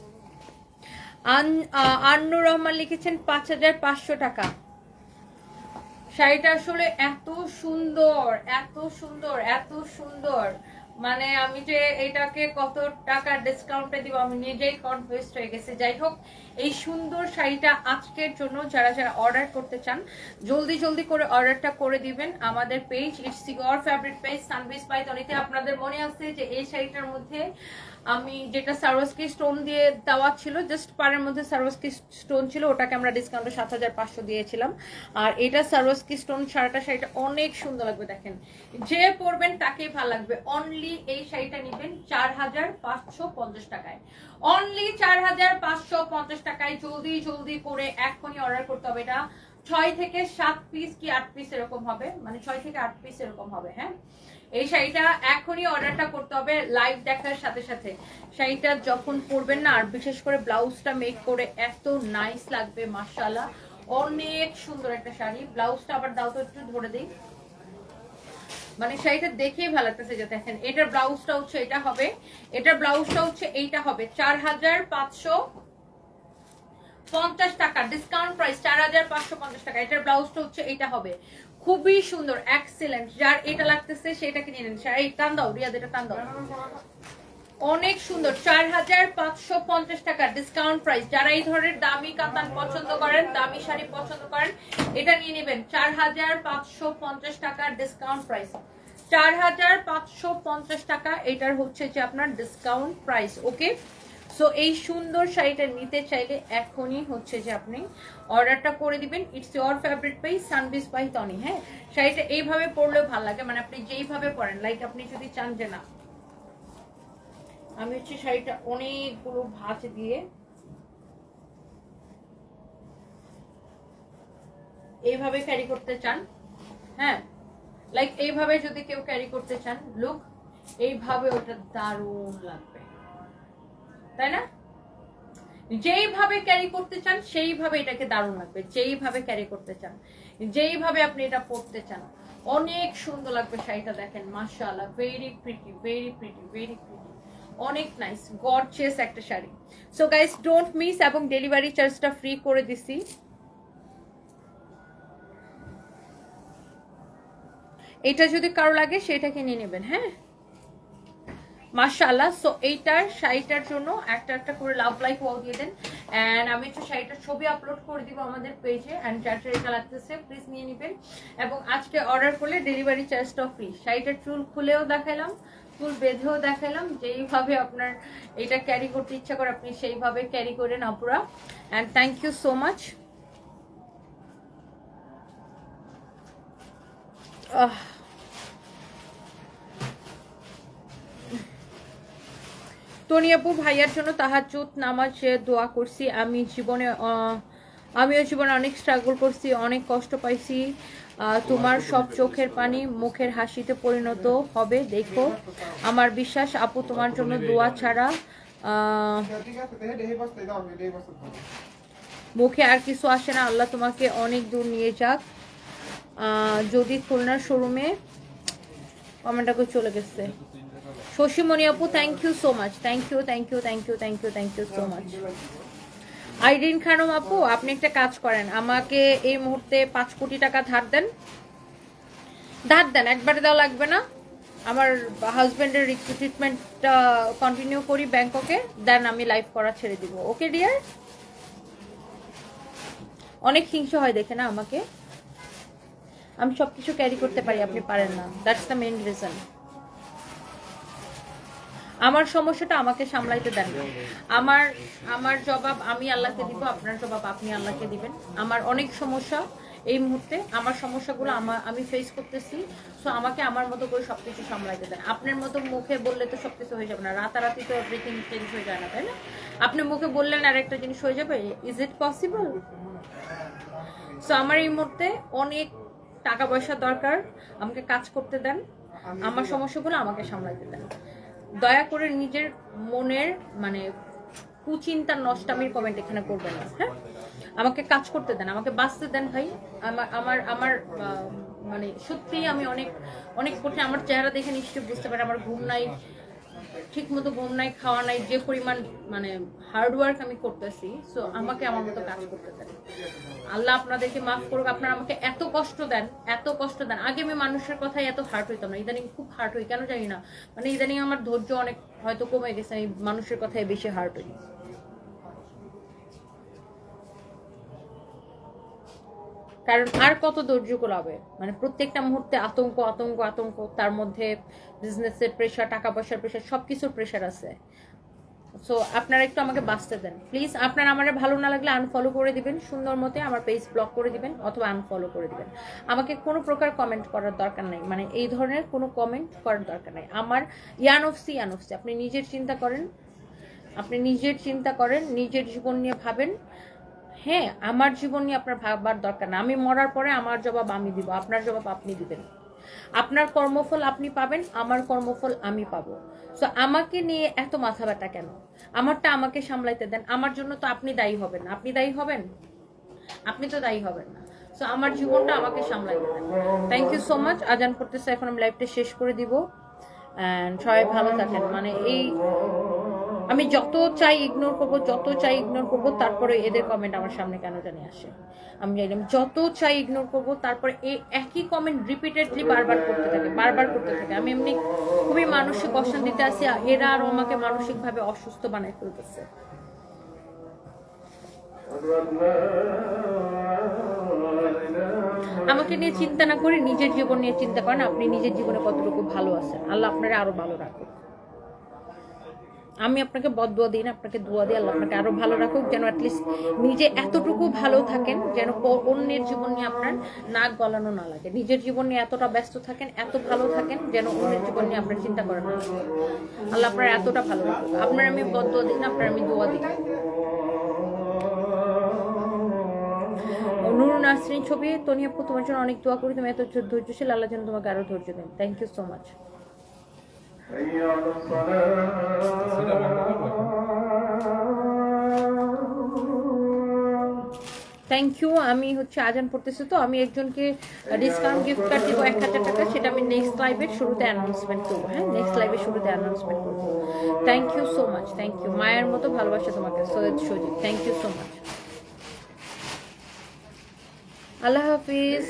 আন্নুর রহমান লিখেছেন ৫৫০০ টাকা। শাড়িটা আসলে এত সুন্দর, এত সুন্দর, এত সুন্দর, মানে আমি যে এটাকে কত টাকা ডিসকাউন্টে দিব আমি নিজেই কনফিউজ হয়ে গেছি। যাই হোক এই সুন্দর শাড়িটা আজকের জন্য যারা যারা অর্ডার করতে চান জলদি জলদি করে অর্ডারটা করে দিবেন। আমাদের page it's your favourite page Sanvis পাইতনিতে। আপনাদের মনে আছে যে এই শাড়িটার মধ্যে আমি যেটা সারোয়াস্কি স্টোন দিয়ে দেওয়া ছিল, জাস্ট পাড়ের মধ্যে সারোয়াস্কি স্টোন ছিল, ওটাকে আমরা ডিসকাউন্টে 7,500 দিয়েছিলাম। আর এটা সারোয়াস্কি স্টোন শাড়িটা অনেক সুন্দর লাগবে, দেখেন যে পরবেন তাকেই ভালো লাগবে। অনলি এই শাড়িটা নেবেন 4,550 টাকায়, অনলি 4,550 টাকায়। জলদি জলদি করে এখনই অর্ডার করতে হবে। এটা 6 থেকে 7 পিস কি 8 পিস এরকম হবে, মানে 6 থেকে 8 পিস এরকম হবে। হ্যাঁ, এই শাড়িটা এখনই অর্ডারটা করতে হবে লাইভ দেখার সাথে সাথে। শাড়িটা যখন পরবেন না, আর বিশেষ করে ব্লাউজটা মেক করে এত নাইস লাগবে, মাশাআল্লাহ অনেক সুন্দর একটা শাড়ি। ব্লাউজটা আবার দাও তো একটু ধরে দিই, মানে শাড়িটা দেখেই ভালো লাগতেছে। যে দেখেন এটার ব্লাউজটা হচ্ছে এটা হবে, এটার ব্লাউজটা হচ্ছে এইটা হবে 4,550 টাকা ডিসকাউন্ট প্রাইস, 4,550 টাকা। এটার ব্লাউজটা হচ্ছে এটা হবে, খুবই সুন্দর এক্সেলেন্ট। যার এটা লাগতেছে সেটা কিনে নেন। এই টান দাও রিয়াদ, এটা টান দাও, অনেক সুন্দর। 4,550 টাকা ডিসকাউন্ট প্রাইস। যারা এই ধরনের দামি কাতান পছন্দ করেন, দামি শাড়ি পছন্দ করেন, এটা নিয়ে নেবেন। 4,550 টাকা ডিসকাউন্ট প্রাইস, 4,550 টাকা এটার হচ্ছে যে আপনার ডিসকাউন্ট প্রাইস। ওকে, সো এই সুন্দর শাড়িটা নিতে চাইলে এখনই হচ্ছে যে আপনি অর্ডারটা করে দিবেন। It's your favourite by Sanvis by Toni. হ্যাঁ, শাড়িটা এইভাবে পরলেও ভালো লাগে, মানে আপনি যেইভাবে পরেন, লাইক আপনি যদি চান যে না আমি হচ্ছে শাড়িটা অনেকগুলো ভাঁজ দিয়ে এইভাবে ক্যারি করতে চান, হ্যাঁ লাইক এইভাবে যদি কেউ ক্যারি করতে চান, লুক এইভাবে ওটা দারুণ লাগবে, তাই না? যেইভাবে ক্যারি করতে চান সেইভাবে এটাকে দারুণ লাগবে, যেইভাবে ক্যারি করতে চান, যেইভাবে আপনি এটা পরতে চান, অনেক সুন্দর লাগবে শাড়িটা। দেখেন মাশাআল্লাহ, very pretty, very pretty, very pretty, অনেক নাইস গর্জিয়াস একটা sari. So guys don't miss, এবং ডেলিভারি চার্জটা ফ্রি করে দিছি। এটা যদি কারো লাগে সেটাকে নিয়ে নেবেন। হ্যাঁ মাশাআল্লাহ। সো এইটার শাড়িটার জন্য একটা একটা করে লাভ লাইক ওয়াও দিয়ে দেন, এন্ড আমি একটু শাড়িটার ছবি আপলোড করে দিব আমাদের পেজে, এন্ড যার এটা লাগতেছে প্লিজ নিয়ে নেবেন। এবং আজকে অর্ডার করলে ডেলিভারি চার্জটাও ফ্রি। শাড়িটার চুল খুলেও দেখালাম, চুল বেঁধেও দেখালাম, যেইভাবে আপনার এটা ক্যারি করতে ইচ্ছা করে আপনি সেইভাবে ক্যারি করেন আপুরা। And thank you so much. Tony আপু ভাইয়ার জন্য তাহাজ্জুদ নামাজে দোয়া করছি। আমিও জীবনে অনেক স্ট্রাগল করছি, অনেক কষ্ট পাইছি। তোমার সব চোখের পানি মুখের হাসিতে পরিণত হবে দেখো, আমার বিশ্বাস। আপু তোমার জন্য দোয়া ছাড়া মুখে আর কিছু আসে না। আল্লাহ তোমাকে অনেক দূর নিয়ে যাক। যদি খুলনার শোরুমে কমেন্টটা করে চলে গেছে। শশীমণি আপু thank you so much, thank you, thank you, thank you, thank you, thank you so much. Irin Khanam আপু আপনি একটা কাজ করেন, আমাকে এই মুহূর্তে 5 কোটি টাকা ধার দেন, একবারে দেওয়া লাগবে না। আমার হাজবেন্ডের রিক্রুটমেন্টটা কন্টিনিউ করি ব্যাংককে, দেন আমি লাইভ করা ছেড়ে দিব। ওকে ডিয়ার, অনেক হিংসা হয় দেখে না আমাকে, আমি সবকিছু ক্যারি করতে পারি, আপনি পারেন না, দ্যাটস দ্য মেইন রিজন। আমার সমস্যাটা আমাকে সামলাইতে দেন। আমার জবাব আমি আল্লাহকে দিব, আপনার জবাব আপনি আল্লাহকে দিবেন। আমার অনেক সমস্যা এই মুহূর্তে, আমার সমস্যাগুলো আমি ফেস করতেছি। সো আমাকে আমার মতো করে সবকিছু সামলাইতে দেন। আপনার মতো মুখে বললে তো সবকিছু হয়ে যাবে না, রাতারাতি তো এভরিথিং চেঞ্জ হয়ে যায় না, তাই না? আপনি মুখে বললেন আর একটা জিনিস হয়ে যাবে, ইজ ইট পসিবল? সো আমার এই মুহূর্তে অনেক টাকা পয়সা দরকার, আমাকে কাজ করতে দেন, আমার সমস্যাগুলো আমাকে সামলাইতে দেন। দয়া করে নিজের মনের মানে কুচিন্তার নষ্টামির কমেন্ট এখানে করবেন না। হ্যাঁ, আমাকে কাজ করতে দেন, আমাকে বাঁচতে দেন ভাই। আমার মানে সত্যি আমি অনেক অনেক কঠিন। আমার চেহারা দেখে নিশ্চয়ই বুঝতে পারে আমার ঘুম নাই, ঠিক মতো ঘুম নাই, খাওয়া নাই, যে পরিমাণ মানে হার্ডওয়ার্ক আমি করতেছি। সো আমাকে আমার মতো কাজ করতে দেন। আল্লাহ আপনাদেরকে মাফ করুক, আপনারা আমাকে এত কষ্ট দেন, এত কষ্ট দেন। আগে আমি মানুষের কথাই এত হার্ট হইতাম না, ইদানিং খুব হার্ট হই, কেন জানি না। মানে ইদানিং আমার ধৈর্য অনেক হয়তো কমে গেছে, আমি মানুষের কথায় বেশি হার্ট হই। কারণ আর কত ধৈর্য করাবে, মানে প্রত্যেকটা মুহূর্তে আতঙ্ক আতঙ্ক আতঙ্ক, তার মধ্যে বিজনেসের প্রেশার, টাকা পয়সার প্রেশার, সবকিছুর প্রেশার আছে। সো আপনারা একটু আমাকে বাঁচতে দেন প্লিজ। আপনারা আমার ভালো না লাগলে আনফলো করে দিবেন, সুন্দর মতে আমার পেজ ব্লক করে দিবেন অথবা আনফলো করে দিবেন। আমাকে কোনো প্রকার কমেন্ট করার দরকার নাই, মানে এই ধরনের কোনো কমেন্ট করার দরকার নাই। আমার ইয়ানফসি আপনি নিজের চিন্তা করেন, নিজের জীবন নিয়ে ভাবেন। হ্যাঁ, আমার জীবন নিয়ে আপনার ভাববার দরকার না। আমি মরার পরে আমার জবাব আমি দিব, আপনার জবাব আপনি দিবেন। আপনার কর্মফল আপনি পাবেন, আমার কর্মফল আমি পাবো। সো আমাকে নিয়ে এত মাথা ব্যথা কেন? আমারটা আমাকে সামলাইতে দেন। আমার জন্য তো আপনি দায়ী হবেন না। আপনি দায়ী হবেন? আপনি তো দায়ী হবেন না। সো আমার জীবনটা আমাকে সামলাইতে দেন। Thank you so much. আজান পড়তেছে, এখন আমি লাইভটা শেষ করে দিব। অ্যান্ড সবাই ভালো থাকেন। মানে আমি যত চাই ইগনোর করবো, তারপরে এদের কমেন্ট আমার সামনে কেন জানি আসে। আমি জানি আমি যত চাই ইগনোর করবো, তারপরে এই একই কমেন্ট রিপিটেডলি বারবার করতে থাকে। আমি এমনি খুবই মানসিক অশান্তিতে আছি, এরা আরো আমাকে মানসিকভাবে অসুস্থ বানাই ফেলতেছে। আমাকে নিয়ে চিন্তা না করে নিজের জীবন নিয়ে চিন্তা করেন। আপনি নিজের জীবনে কতটুকু ভালো আছেন, আল্লাহ আপনারা আরো ভালো রাখুক। আমি আপনাকে বদদুয়া দিই না, আপনাকে দোয়া দিই আল্লাহ আপনাকে আরো ভালো রাখুক, যেন অ্যাটলিস্ট নিজে এতটুকু ভালো থাকেন যেন অন্যের জীবন নিয়ে আপনার নাক গলানো না লাগে। নিজের জীবন নিয়ে এতটা ব্যস্ত থাকেন, এত ভালো থাকেন যেন অন্যের জীবন নিয়ে আপনার চিন্তা করেন না। আল্লাহ আপনার এতটা ভালো রাখুক। আপনার আমি বদদুয়া দিই না, আপনার আমি দোয়া দিই। নূর নাসরিন ছবি, তনি আপু তোমার জন্য অনেক দোয়া করি, তুমি এত ধৈর্যশীল, আল্লাহ যেন তোমাকে আরো ধৈর্য দেন। Thank you so much. Thank you. আমি আজান পড়তেছি, তো আমি একজনকে ডিসকাউন্ট গিফট কার্ড দিব 1000 টাকা, সেটা আমি নেক্সট লাইভের শুরুতে অ্যানাউন্সমেন্ট করবো। হ্যাঁ, নেক্সট লাইভের শুরুতে অ্যানাউন্সমেন্ট করবো। Thank you so much, thank you. মায়ের মতো ভালোবাসা তোমাকে Syed Sajib, thank you so much. আল্লাহ হাফিজ।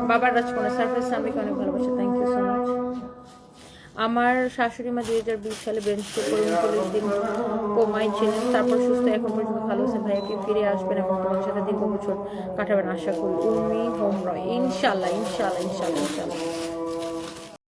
বাবার রাজকন্যা সারপ্রাইজ সামিকে অনেক ভালোবাসা, থ্যাংক ইউ সো মাচ। আমার শাশুড়ি মা 2020 সালে ব্রেন স্ট্রোক করে 39 দিন কোমায় ছিলেন, তারপর সুস্থ, এখন পর্যন্ত ভালো আছেন। ভাইয়াকে ফিরে আসবেন এবং তোমার সাথে দীর্ঘ বছর কাটাবেন আশা করি। উর্মি হোম রয়, ইনশাল্লাহ ইনশাল্লাহ ইনশাল্লাহ ইনশাল্লাহ।